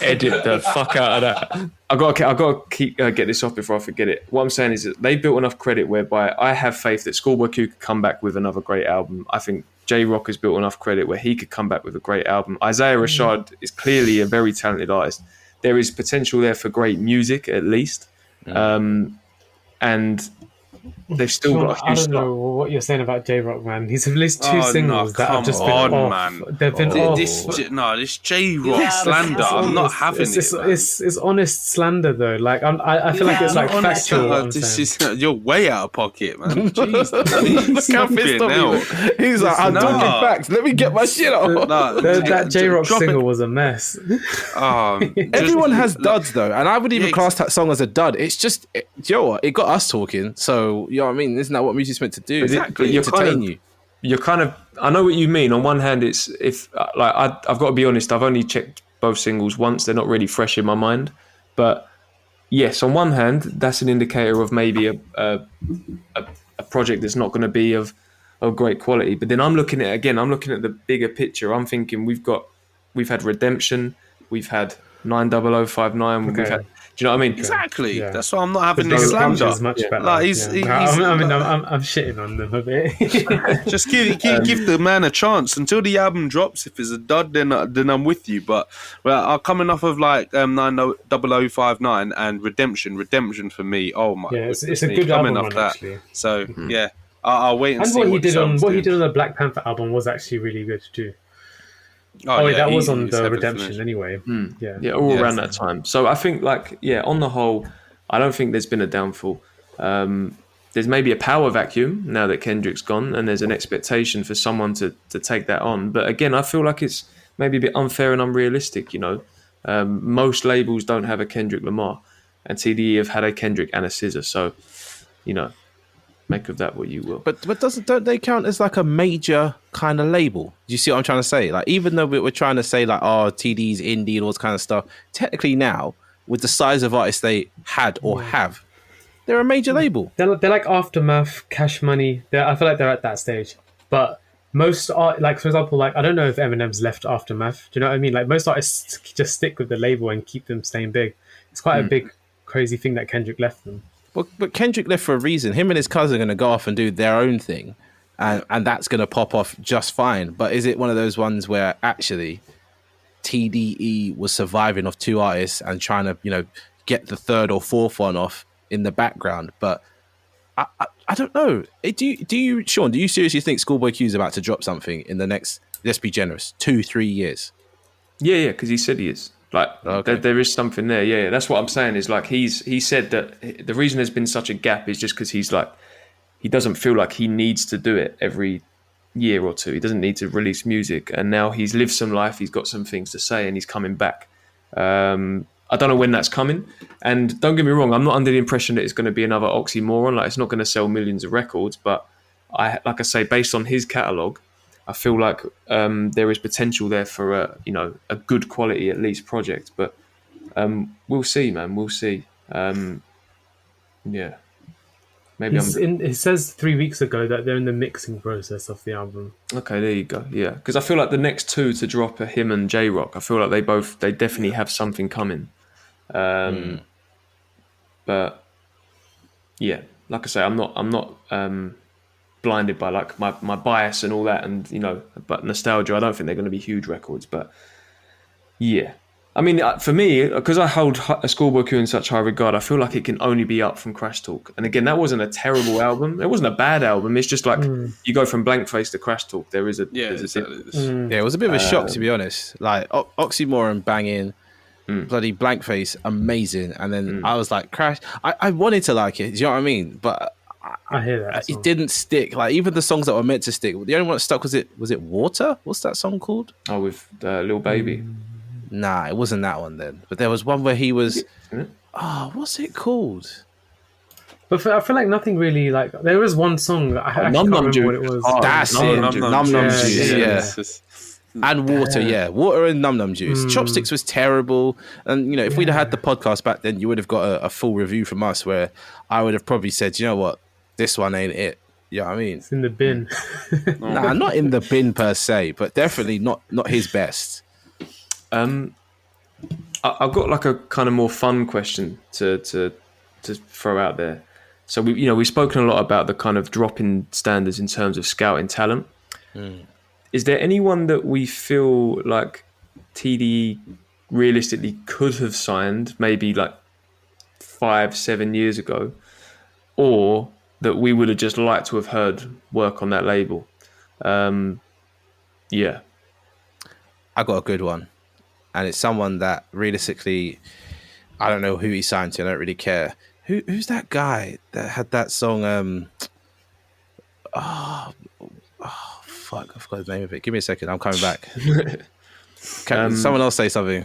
Edit the fuck out of that. I got to keep get this off before I forget it. What I'm saying is that they built enough credit whereby I have faith that Schoolboy Q could come back with another great album. I think J-Rock has built enough credit where he could come back with a great album. Isaiah Rashad is clearly a very talented artist. There is potential there for great music, at least. And they've still got a huge
I don't know what you're saying about J-Rock, man. He's released two singles that have just been off.
Man.
They've been off.
This J-Rock slander. I'm not having it.
It's honest slander though. Like I feel like it's like factual.
You're way out of pocket, man. Jeez,
look how pissed off he's like, I'm talking facts. Let me get my shit off.
That J-Rock single was a mess.
Everyone has duds though, and I would even class that song as a dud. It's just, you know what? It got us talking. So you know what I mean? Isn't that what music's meant to do?
Exactly. You're kind of. I know what you mean. On one hand, it's I've got to be honest. I've only checked both singles once. They're not really fresh in my mind. But yes, on one hand, that's an indicator of maybe a project that's not going to be of great quality. But then I'm looking at the bigger picture. I'm thinking we've had Redemption, we've had 90059, we've had. Do you know what I mean?
Exactly. Yeah. That's why I'm not having this slander.
Is much better.
Like, I'm
shitting on them a bit.
Just give the man a chance until the album drops. If it's a dud, then I'm with you. But coming off of like 90059 and Redemption for me. Oh my!
Yeah, it's a good album run, actually.
So yeah, I'll wait and see
what he did on the Black Panther album was actually really good too. That was on the Redemption anyway.
Around that time. So I think on the whole, I don't think there's been a downfall. There's maybe a power vacuum now that Kendrick's gone, and there's an expectation for someone to take that on. But again, I feel like it's maybe a bit unfair and unrealistic, you know. Most labels don't have a Kendrick Lamar, and TDE have had a Kendrick and a SZA. So, you know, make of that what you will.
But don't they count as like a major kind of label? Do you see what I'm trying to say? Like, even though we're trying to say like, oh, TD's indie and all this kind of stuff, technically now, with the size of artists they had or have, they're a major label.
They're like Aftermath, Cash Money. I feel like they're at that stage. But most art, like for example, like I don't know if Eminem's left Aftermath. Do you know what I mean? Like most artists just stick with the label and keep them staying big. It's quite a big, crazy thing that Kendrick left them.
But Kendrick left for a reason. Him and his cousin are going to go off and do their own thing, and that's going to pop off just fine. But is it one of those ones where actually TDE was surviving off two artists and trying to, you know, get the third or fourth one off in the background? But I don't know. Do you, Sean, do you seriously think Schoolboy Q is about to drop something in the next, let's be generous, 2-3 years?
Yeah, because he said he is. Like,
okay.
there is something there. Yeah, that's what I'm saying is like he said that the reason there's been such a gap is just because he's like, he doesn't feel like he needs to do it every year or two. He doesn't need to release music. And now he's lived some life. He's got some things to say and he's coming back. I don't know when that's coming. And don't get me wrong, I'm not under the impression that it's going to be another oxymoron. Like, it's not going to sell millions of records. But like I say, based on his catalogue, I feel like there is potential there for a good quality at least project. But we'll see, man. We'll see. Yeah. Maybe
it says 3 weeks ago that they're in the mixing process of the album.
Okay, there you go. Yeah, because I feel like the next two to drop are him and J-Rock. I feel like they definitely have something coming. But yeah, like I say, I'm not blinded by like my bias and all that, and but nostalgia. I don't think they're going to be huge records, but yeah. I mean, for me, because I hold a Schoolboy Q in such high regard, I feel like it can only be up from Crash Talk. And again, that wasn't a terrible album. It wasn't a bad album. It's just like you go from Blank Face to Crash Talk. There is there's a
it was a bit of a shock, to be honest. Like Oxymoron banging, bloody Blank Face amazing, and then I was like, Crash. I wanted to like it. Do you know what I mean? But
I hear that.
It didn't stick. Like even the songs that were meant to stick, the only one that stuck was it Water? What's that song called?
Oh, with Lil Baby.
Nah, it wasn't that one then. But there was one where he was. What's it called?
But I feel like nothing really like. There was one song that I actually can't remember what it was.
That's it. Num Num Juice. Yeah. And Water, yeah. Water and Num Num Juice. Chopsticks was terrible. And, if we'd have had the podcast back then, you would have got a full review from us where I would have probably said, you know what? This one ain't it. You know what I mean?
It's in the bin.
Nah, not in the bin per se, but definitely not his best.
I've got like a kind of more fun question to throw out there. So we've spoken a lot about the kind of drop in standards in terms of scouting talent. Is there anyone that we feel like TDE realistically could have signed maybe like 5-7 years ago, or that we would have just liked to have heard work on that label? Yeah,
I got a good one. And it's someone that realistically, I don't know who he signed to. I don't really care. Who's that guy that had that song? Fuck! I forgot the name of it. Give me a second. I'm coming back. Can someone else say something?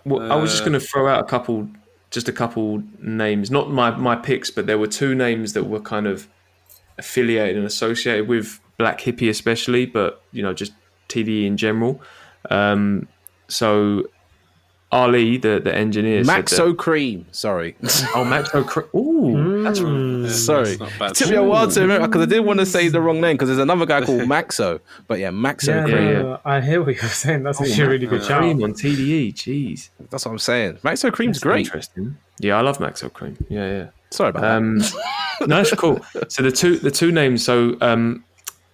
Well, I was just going to throw out a couple names. Not my picks, but there were two names that were kind of affiliated and associated with Black Hippy, especially, but just TDE in general. So Ali, the engineer,
Maxo Cream. Sorry.
Oh, Maxo Cream. Ooh, that's
sorry. It took me a while to remember because I didn't want to say the wrong name because there's another guy called Maxo. But yeah, Maxo Cream.
No, I hear what you're saying. That's actually a really good shout.
Cream on TDE. Jeez,
that's what I'm saying. Maxo Cream's great.
Interesting. Yeah, I love Maxo Cream. Yeah.
Sorry about that.
No, it's cool. So the two names. So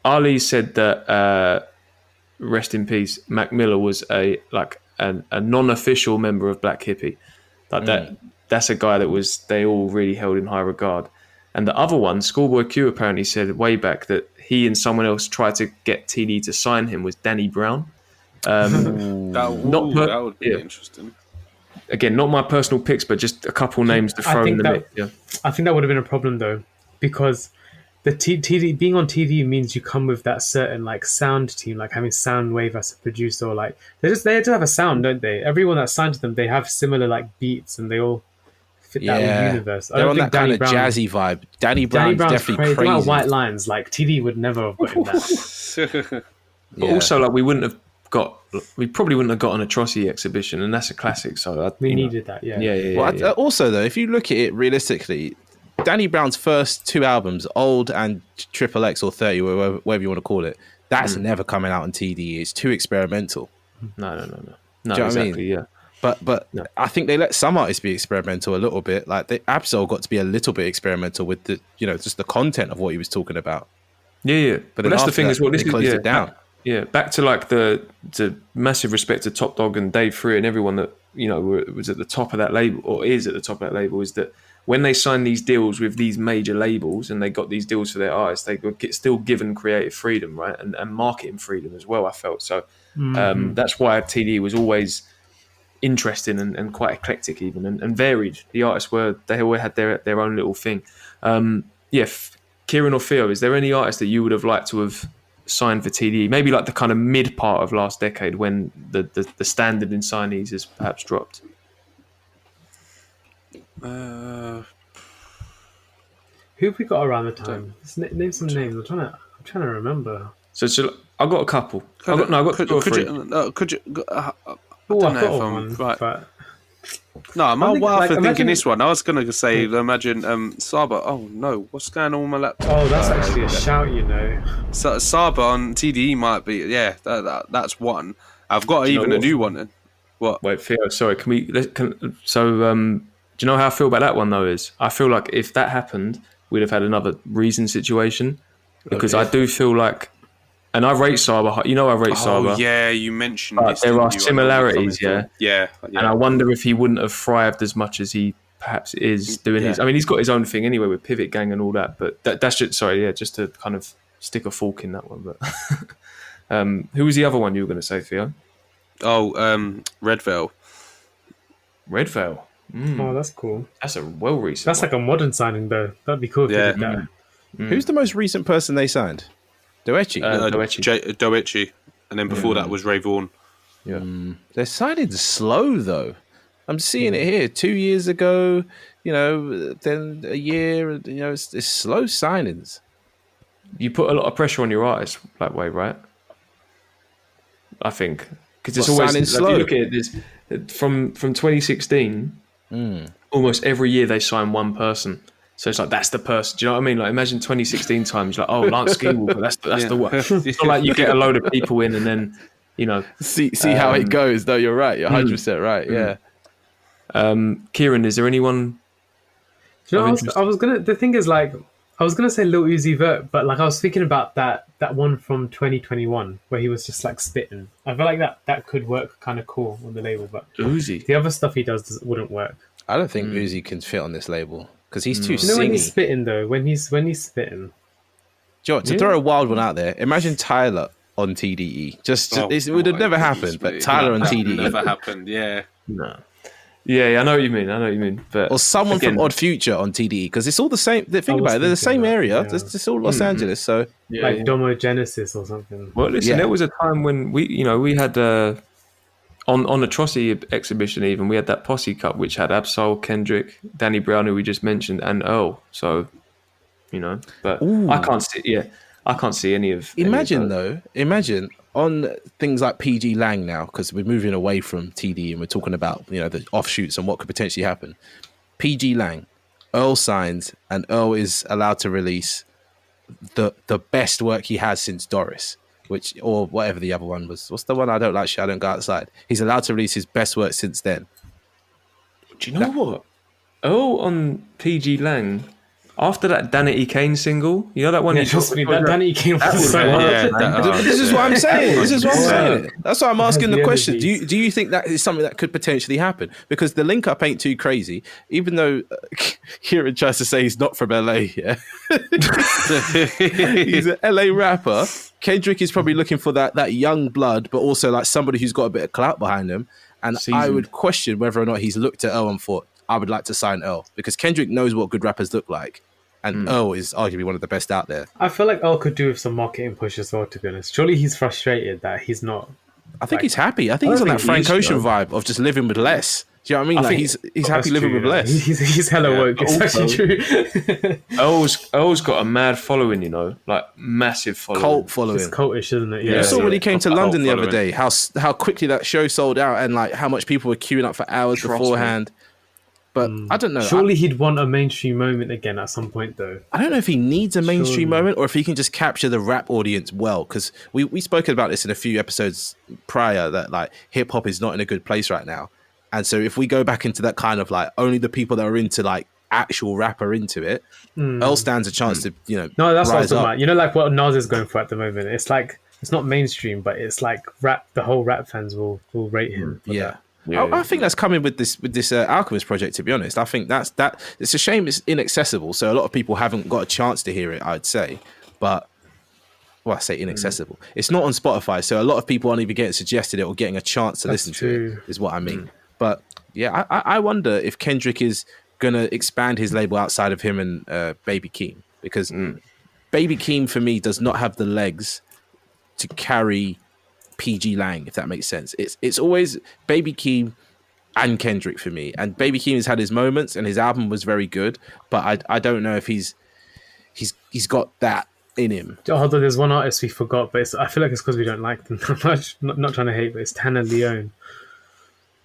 Ali said that. Rest in peace, Mac Miller was a non-official member of Black Hippy. That's a guy that they all really held in high regard. And the other one, Schoolboy Q, apparently said way back that he and someone else tried to get TD to sign him was Danny Brown.
That would be interesting.
Again, not my personal picks, but just a couple names to throw in the mix. Yeah.
I think that would have been a problem though, because the TD being on TD means you come with that certain like sound team, like having Soundwave as a producer, or like they do have a sound, don't they? Everyone that's signed to them, they have similar like beats, and they all fit that universe.
They're on that kind of jazzy vibe. Danny Brown's definitely crazy.
About white lines, like TD would never have gotten that.
But also, like we probably wouldn't have got an Atrocity exhibition, and that's a classic. So
we needed that. Yeah.
Well,
also though, if you look at it realistically, Danny Brown's first 2 albums, Old and Triple X or 30, whatever you want to call it, that's never coming out on TDE. It's too experimental.
No.
Do you know
exactly.
what I mean?
Yeah.
But
No.
I think they let some artists be experimental a little bit. Like Absol got to be a little bit experimental with the, just the content of what he was talking about.
Yeah.
But
that's the thing as well. This is
it down.
Back to like the massive respect to Top Dog and Dave Free and everyone that was at the top of that label or is at the top of that label, is that when they sign these deals with these major labels and they got these deals for their artists, they were still given creative freedom, right, and marketing freedom as well. I felt so. That's why TDE was always interesting and quite eclectic even and varied. The artists they all had their own little thing. Kieran or Theo, is there any artist that you would have liked to have signed for TDE? Maybe like the kind of mid part of last decade when the standard in signees has perhaps dropped.
Who have we got around the time? Name some names. I'm trying to remember.
So I got a couple. I got 2 or 3.
I've got one.
Right.
But
No, my wife for thinking
imagine-
this one. I was going to say, imagine Saba. Oh no, what's going on with my laptop?
Oh, that's actually a shout,
So, Saba on TDE might be, that's one. I've got
Do you
even
know
a
what?
new one. What?
Wait, Theo, sorry. Do you know how I feel about that one though? I feel like if that happened, we'd have had another Reason situation, because I do feel like, and I rate Saba. I rate Saba.
Oh yeah, you mentioned
But
this.
there
didn't
are
you? I know
similarities,
what you're coming
yeah.
from.
And I wonder if he wouldn't have thrived as much as he perhaps is doing his. I mean, he's got his own thing anyway with Pivot Gang and all that. But that's just just to kind of stick a fork in that one. But who was the other one you were going to say, Theo?
Oh, Red Veil.
Red Veil.
Oh, that's cool.
That's a well recent.
That's like a modern signing, though. That'd be cool if
Yeah.
they did that.
Who's the most recent person they signed? Doechi.
Doechi. And then before that was Ray Vaughan.
They're signing slow though. I'm seeing it here. 2 years ago, then a year. It's slow signings.
You put a lot of pressure on your artist that way, right? I think because it's always
signing
like,
slow.
you look at it, from 2016. Almost every year they sign one person. So it's like, that's the person. Do you know what I mean? Like, imagine 2016 times, like, oh, Lance Skywalker, that's the one. It's not like you get a load of people in and then,
See how it goes. Though you're right. You're 100% right. Yeah.
Kieran, is there anyone?
Do you know, I was gonna. The thing is, like, I was gonna say Lil Uzi Vert, but like I was thinking about that one from 2021 where he was just like spitting. I feel like that could work kind of cool on the label, but
Uzi.
the other stuff he does wouldn't work.
I don't think Uzi can fit on this label because he's too
You know when
singy.
he's spitting though, when he's spitting.
Joe, to throw a wild one out there, imagine Tyler on TDE. It would have never happened, but Tyler on TDE.
Never happened, yeah.
No. Yeah, I know what you mean. But
Or someone from Odd Future on TDE, because it's all the same. Think about it, they're the same area.
yeah.
It's all Los Angeles, so
Like Domogenesis or something.
Well, listen, there was a time when we had on Atrocity exhibition even, we had that Posse Cup which had Absol, Kendrick, Danny Brown, who we just mentioned, and Earl. So, but I can't see any of.
Imagine on things like PG Lang now, because we're moving away from TD and we're talking about the offshoots and what could potentially happen. PG Lang, Earl signs, and Earl is allowed to release the best work he has since Doris, or whatever the other one was. What's the one I don't like? Shit, I don't go outside. He's allowed to release his best work since then.
Do you know what? Earl on PG Lang. After that Danity Kane single, that one.
Yeah, trust me, that Danny King was so hard.
This is what I'm saying. That's why I'm asking the
the
question.
energies.
Do you think that is something that could potentially happen? Because the link up ain't too crazy, even though Kieran tries to say he's not from LA. Yeah, he's an LA rapper. Kendrick is probably looking for that young blood, but also like somebody who's got a bit of clout behind him. And I would question whether or not he's looked at Earl and thought, I would like to sign Earl, because Kendrick knows what good rappers look like. And Earl is arguably one of the best out there.
I feel like Earl could do with some marketing push as well, to be honest. Surely he's frustrated that he's not.
I think he's happy. I think he's on that Frank Ocean vibe of just living with less. Do you know what I mean?
I
Like
think
he's happy living with less.
He's hella woke. It's actually true.
Earl's got a mad following, like massive following.
Cult following.
It's cultish, isn't it?
You saw when he came to
Proper
London the other
following.
day, how quickly that show sold out and like how much people were queuing up for hours beforehand. But I don't know.
Surely he'd want a mainstream moment again at some point, though.
I don't know if he needs a mainstream moment or if he can just capture the rap audience well. Because we spoken about this in a few episodes prior that like hip hop is not in a good place right now. And so if we go back into that kind of like only the people that are into like actual rap are into it, Earl stands a chance to, you know,
No, that's what I was
rise
talking
up.
about. You know, like what Nas is going for at the moment. It's like it's not mainstream, but it's like rap. The whole rap fans will rate him. For that.
I think that's coming with this Alchemist project. To be honest, I think that it's a shame it's inaccessible, so a lot of people haven't got a chance to hear it. I'd say, but I say inaccessible. It's not on Spotify, so a lot of people aren't even getting suggested it or getting a chance to listen to it. Is what I mean. But yeah, I wonder if Kendrick is gonna expand his label outside of him and Baby Keem, because Baby Keem for me does not have the legs to carry PG Lang, if that makes sense. It's always Baby Keem and Kendrick for me. And Baby Keem has had his moments and his album was very good, but I don't know if he's got that in him.
Although there's one artist we forgot, but I feel like it's because we don't like them that much. Not trying to hate, but it's Tanner Leone.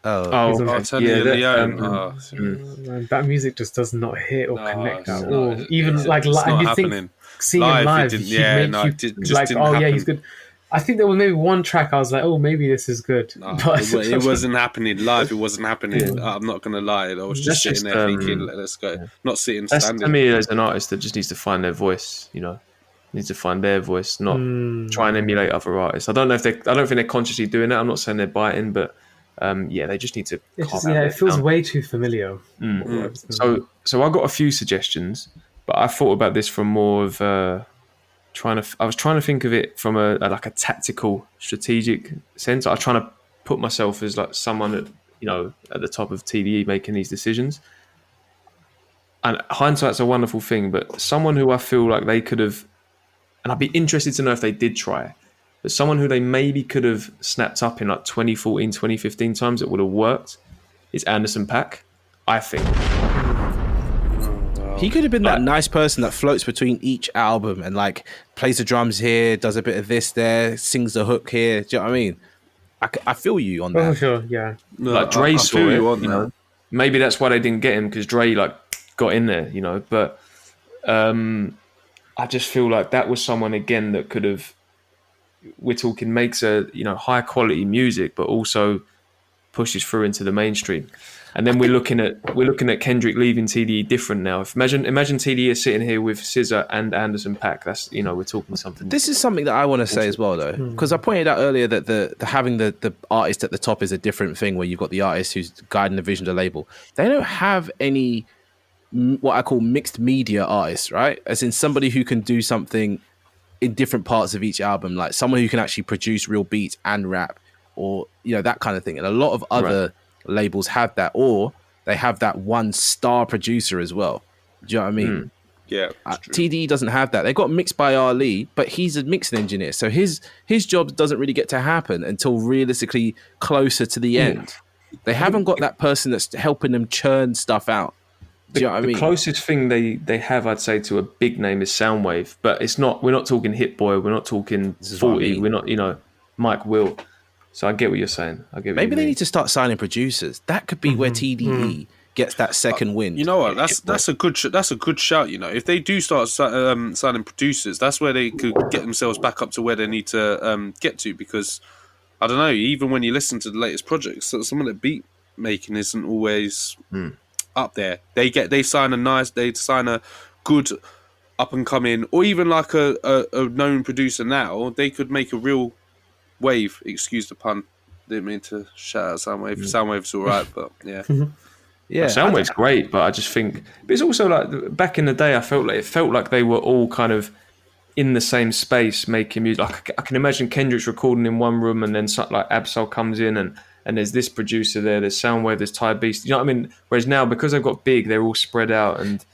Tanner Leone.
Man, that music just does not hit or connect at all.
Not,
Even like and you think seeing him live, he's good. I think there was maybe one track I was like, oh, maybe this is good.
No, it wasn't happening live. It wasn't happening. I'm not gonna lie. I was just sitting there thinking, let's go. Not sitting, standing.
To me, as an artist that just needs to find their voice, you know, needs to find their voice, not try and emulate other artists. I don't think they're consciously doing it. I'm not saying they're biting, but they just need to.
It feels way too familiar.
So I got a few suggestions, but I thought about this from more of I was trying to think of it from a tactical, strategic sense. I was trying to put myself as like someone at the top of TDE making these decisions. And hindsight's a wonderful thing, but someone who I feel like they could have, and I'd be interested to know if they did try, but someone who they maybe could have snapped up in like 2014, 2015 times that would have worked is Anderson .Paak, I think.
He could have been that nice person that floats between each album and like plays the drums here, does a bit of this there, sings the hook here. Do you know what I mean? I feel you on that.
Oh, sure, yeah.
No, like Dre saw it, you know. Maybe that's why they didn't get him, because Dre like got in there, you know. But I just feel like that was someone again that could have. We're talking makes high quality music, but also pushes through into the mainstream. And then we're looking at Kendrick leaving TDE different now. Imagine TDE is sitting here with SZA and Anderson .Paak. That's we're talking something.
This is something that I want to say as well, though, because I pointed out earlier that the having the artist at the top is a different thing, where you've got the artist who's guiding the vision of the label. They don't have any what I call mixed media artists, right? As in somebody who can do something in different parts of each album, like someone who can actually produce real beats and rap, or that kind of thing. And a lot of other labels have that, or they have that one star producer as well. Do you know what I mean?
Yeah.
TDE doesn't have that. They got mixed by Ali, but he's a mixing engineer, so his job doesn't really get to happen until realistically closer to the end. They haven't got that person that's helping them churn stuff out. Do you know what I mean?
The closest thing they have, I'd say, to a big name is Soundwave, but it's not. We're not talking Hit Boy. We're not talking 40. We're not. Mike Will. So I get what you're saying.
Maybe they need to start signing producers. That could be where TDE gets that second wind.
You know what? That's a good shout. You know, if they do start signing producers, that's where they could get themselves back up to where they need to get to. Because I don't know. Even when you listen to the latest projects, some of the beat making isn't always up there. They sign a good up and coming, or even like a known producer now. They could make a real wave, excuse the pun. Didn't mean to shout out Soundwave. Soundwave's all right, but yeah.
Soundwave's great, but I just think it's also like back in the day. It felt like they were all kind of in the same space making music. Like I can imagine Kendrick's recording in one room, and then like Absol comes in, and there's this producer there. There's Soundwave. There's Ty Beast. You know what I mean? Whereas now, because they've got big, they're all spread out, and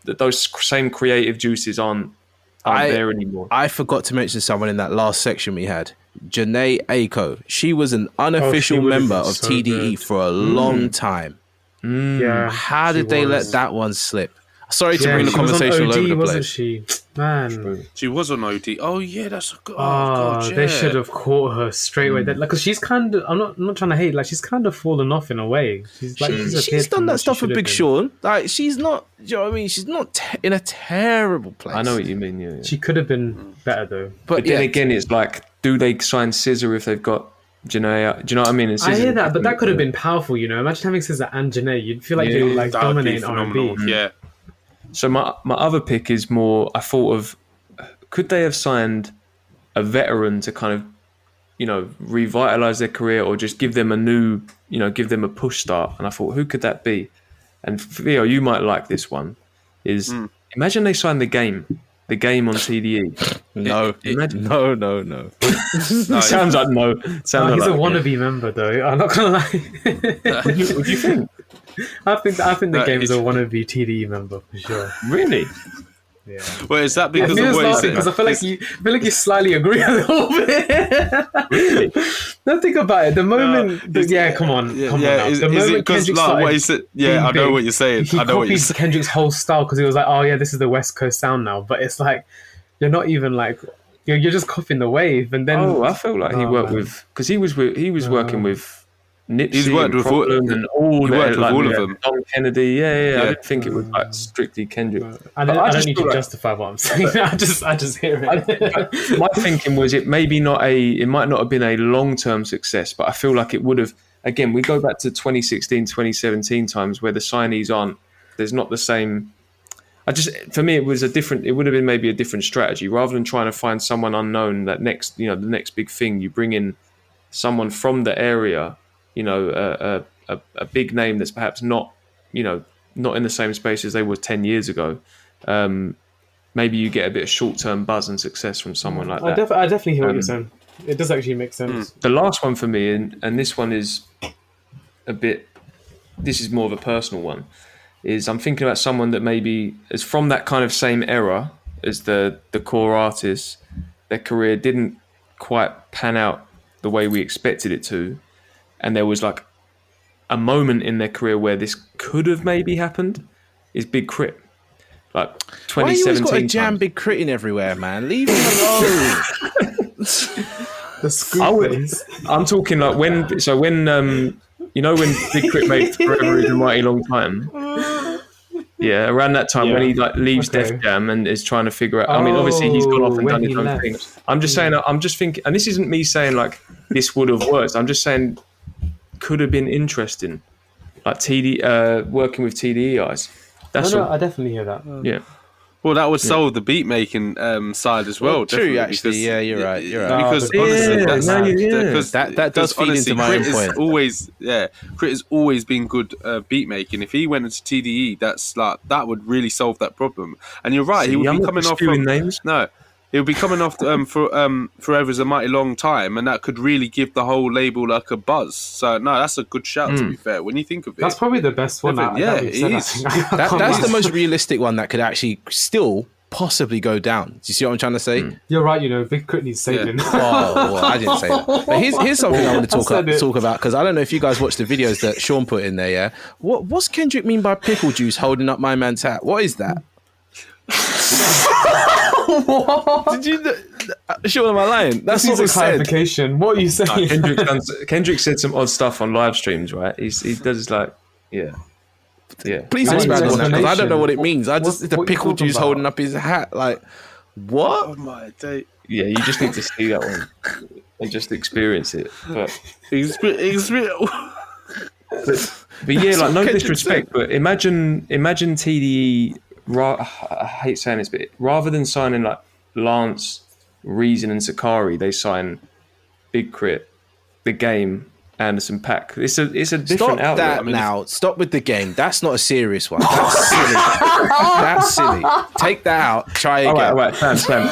those same creative juices aren't there anymore.
I forgot to mention someone in that last section we had. Janae Aiko. She was an unofficial member of TDE for a long time.
Yeah.
How did they let that one slip? Sorry to bring the conversation all over the place.
Wasn't she? Man.
She was on OD. Oh yeah, that's a good. Oh,
Oh,
God, yeah.
they should have caught her straight away. Like, cause she's kind of. I'm not trying to hate. Like, she's kind of fallen off in a way. She's like
She's done that stuff with Big Sean. Like, she's not. Do you know what I mean? She's not in a terrible place.
I know what you mean. Yeah.
She could have been better though.
But then again, it's like, do they sign Scissor if they've got Janae? Do you know what I mean?
I hear that, but that could have been powerful. You know, imagine having Scissor and Janae. You'd feel like you're like
That would be
dominating R&B.
phenomenal. Yeah.
So my other pick is more. I thought of, could they have signed a veteran to kind of, you know, revitalize their career or just give them a new, you know, give them a push start? And I thought, who could that be? And Theo, you might like this one. Is imagine they signed the game on TDE.
No. No.
Sounds like no. Sounds
He's
like
a wannabe member though. I'm not gonna lie.
What do you think?
I think the game is a wannabe TDE member for sure.
Really?
Yeah.
Well, is that because
He
of
was
what
laughing
he
because
said?
I feel like you slightly agree a little bit.
Really?
Don't think about it. The moment, come on.
Yeah,
Now.
is
The
it
moment
because
Kendrick
like what
started
he said? Yeah, I
being
know
big,
what you're saying.
He
I know what
copied
you're saying.
Kendrick's whole style because he was like, "Oh yeah, this is the West Coast sound now." But it's like you're not even like you're just copying the wave, and then
I felt like he worked with, because he was working with Nipsey.
He's worked with all,
and all
he worked with all of them.
Don Kennedy. Yeah. I didn't think it was like strictly Kendrick.
I
But
don't
just
need to
feel like-
justify what I'm saying. I just hear it.
My thinking was it might not have been a long-term success, but I feel like it would have. Again, we go back to 2016, 2017 times where the signees there's not the same. For me, it would have been maybe a different strategy rather than trying to find someone unknown. The next big thing, you bring in someone from the area, you know, a big name that's perhaps not in the same space as they were 10 years ago. Maybe you get a bit of short-term buzz and success from someone like that.
I definitely hear what you're saying. It does actually make sense.
The last one for me, and this one is this is more of a personal one, is I'm thinking about someone that maybe is from that kind of same era as the core artists. Their career didn't quite pan out the way we expected it to, and there was like a moment in their career where this could have maybe happened. Is Big Crit, like 2017?
Why you always got to jam Big Crit in everywhere, man? Leave him alone.
The scoop is.
I'm talking like when when Big Crit made Forever Is a Mighty Long Time. Yeah, around that time when he like leaves Def Jam and is trying to figure out. I mean, obviously he's gone off and done his own thing. I'm just saying. I'm just thinking, and this isn't me saying like this would have worked. I'm just saying could have been interesting, like working with TDE eyes. That's
I definitely hear that.
Yeah.
Well, that would solve the beat making side as well.
True,
definitely,
actually.
because,
Yeah, you're right.
Because honestly,
that does feed into my own point.
Crit has always been good beat making. If he went into TDE, that would really solve that problem. And you're right, he would be coming off from
names.
No, he would be coming off for Forever's a Mighty Long Time, and that could really give the whole label like a buzz. So no, that's a good shout. To be fair, when you think of it,
That's probably the best one.
it is.
That's the most realistic one that could actually still possibly go down. Do you see what I'm trying to say?
You're right. You know, Big Crit needs saving.
Oh, well, I didn't say that. But here's something I want to talk about, because I don't know if you guys watched the videos that Sean put in there. Yeah, what's Kendrick mean by pickle juice holding up my man's hat? What is that? Did you? Sean, am I lying? That's
This
what
is
was
a
said.
clarification. What are you saying?
Kendrick said some odd stuff on live streams, right? He does like, yeah.
Please
I need
expand on that, because I don't know what it
explanation.
means. I just
What
the
you
pickle
talking
juice
about?
holding up his hat. Like, what?
Oh my day.
Yeah, you just need to see that one and just experience it. But yeah, like no disrespect, but imagine TDE. I hate saying this, but rather than signing like Lance, Reason, and Sakari, they sign Big Crit, The Game, Anderson .Paak. It's a different
Stop
outlet.
that now. Stop with The Game. That's not a serious one. That's silly. That's silly. Take that out. Try again.
All right, Sam.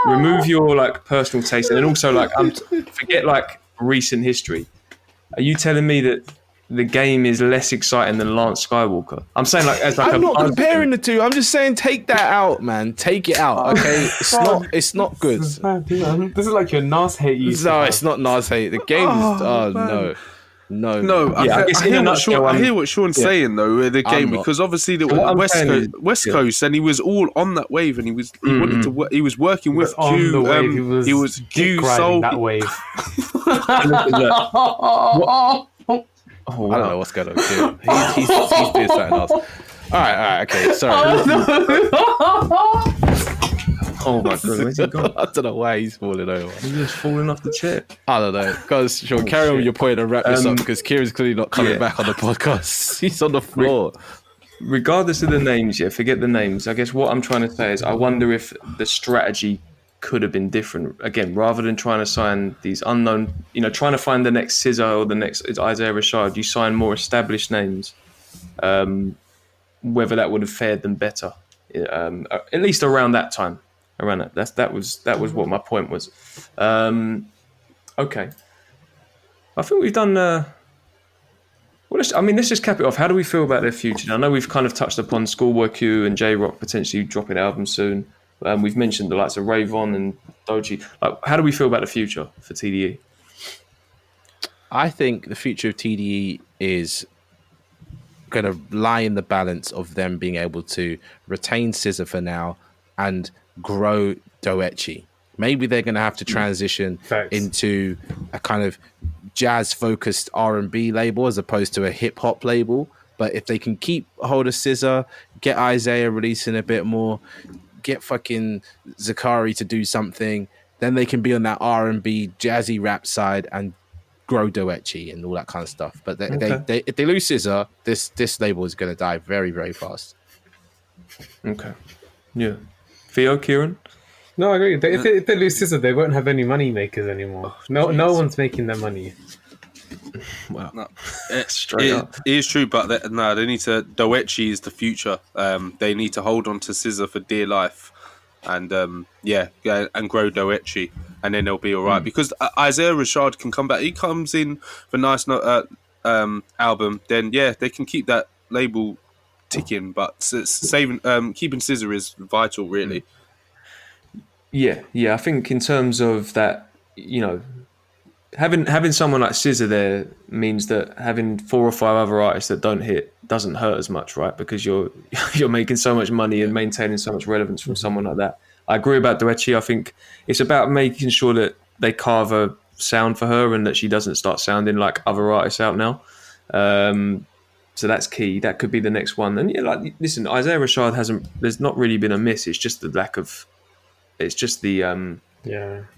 remove your like personal taste, and then also like forget like recent history. Are you telling me that The Game is less exciting than Lance Skywalker? I'm saying like as like
I'm not comparing the two. I'm just saying take that out, man. Take it out. Okay, it's not good.
This is like your Nas hate.
No, it's not Nas hate. The Game is no.
No,
Yeah, I guess
I hear what Sean's saying though with the game, because obviously the West Coast, and he was all on that wave, and he wanted to he was working with Q. He was Q Soul
that wave.
I don't know what's going on with Q. He's doing something else. All right, okay, sorry.
Oh my god, where's he gone?
I don't know why he's falling over.
He's just falling off the chair.
I don't know. Guys, Sean, carry on with your point and wrap this up, because Kieran's clearly not coming back on the podcast. He's on the floor.
Regardless of the names, forget the names. I guess what I'm trying to say is I wonder if the strategy could have been different. Again, rather than trying to sign these unknown, trying to find the next SZA or the next Isaiah Rashad, you sign more established names. Whether that would have fared them better, at least around that time. That was what my point was. Okay, I think we've done. Let's just cap it off. How do we feel about their future? I know we've kind of touched upon Schoolboy Q and J-Rock potentially dropping albums soon. We've mentioned the likes of Rayvon and Doji. How do we feel about the future for TDE?
I think the future of TDE is going to lie in the balance of them being able to retain SZA for now and grow Doechi. Maybe they're going to have to transition into a kind of jazz-focused R&B label as opposed to a hip-hop label. But if they can keep hold of SZA, get Isaiah releasing a bit more, get fucking Zakari to do something, then they can be on that R&B jazzy rap side and grow Doechi and all that kind of stuff. But if they lose SZA, this label is going to die very, very fast.
Okay. Yeah. Theo, Kieran?
No, I agree. If they lose SZA, they won't have any money makers anymore. No one's making their money.
Wow.
No,
Straight up.
It is true, but they need to. Doechi is the future. They need to hold on to SZA for dear life, and and grow Doechi, and then they'll be all right. Because Isaiah Rashad can come back. He comes in for a nice album. Then they can keep that label ticking. But keeping SZA is vital, really.
Yeah. I think in terms of that, having someone like SZA there means that having 4 or 5 other artists that don't hit doesn't hurt as much, right? Because you're making so much money and maintaining so much relevance from someone like that. I agree about Doechi. I think it's about making sure that they carve a sound for her and that she doesn't start sounding like other artists out now. So that's key. That could be the next one. And listen, Isaiah Rashad there's not really been a miss. It's just the lack of. It's just the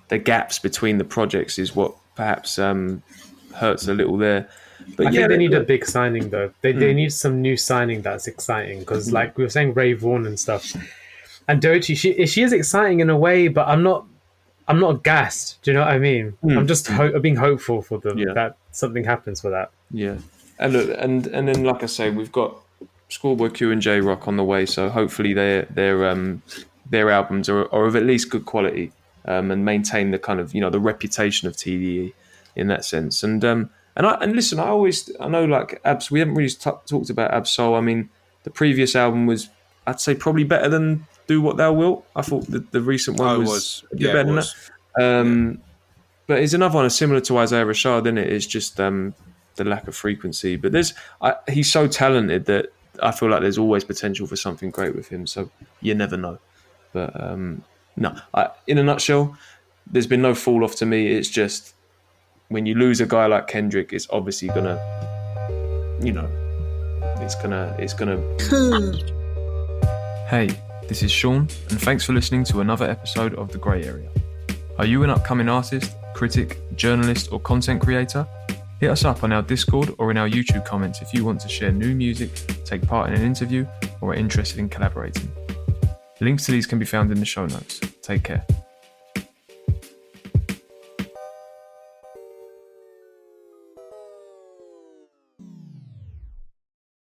gaps between the projects is what perhaps hurts a little there. But
I think they need a big signing though. They need some new signing that's exciting because, like we were saying, Ray Vaughan and stuff, and Doechi. She is exciting in a way, but I'm not gassed. Do you know what I mean? I'm just being hopeful for them that something happens for that.
Yeah, and look, and then like I say, we've got Schoolboy Q and J-Rock on the way, so hopefully their albums are of at least good quality and maintain the kind of the reputation of TDE in that sense. And listen, I know like Abs. We haven't really talked about Ab-Soul. I mean, the previous album was, I'd say, probably better than Do What Thou Wilt. I thought the recent one was better than that. But it's another one similar to Isaiah Rashad, isn't it? It's just the lack of frequency. But he's so talented that I feel like there's always potential for something great with him. So you never know. But in a nutshell, there's been no fall off to me. It's just when you lose a guy like Kendrick, it's obviously gonna, it's gonna. Hey, this is Sean, and thanks for listening to another episode of The Grey Area. Are you an upcoming artist, critic, journalist, or content creator? Hit us up on our Discord or in our YouTube comments if you want to share new music, take part in an interview, or are interested in collaborating. Links to these can be found in the show notes. Take care.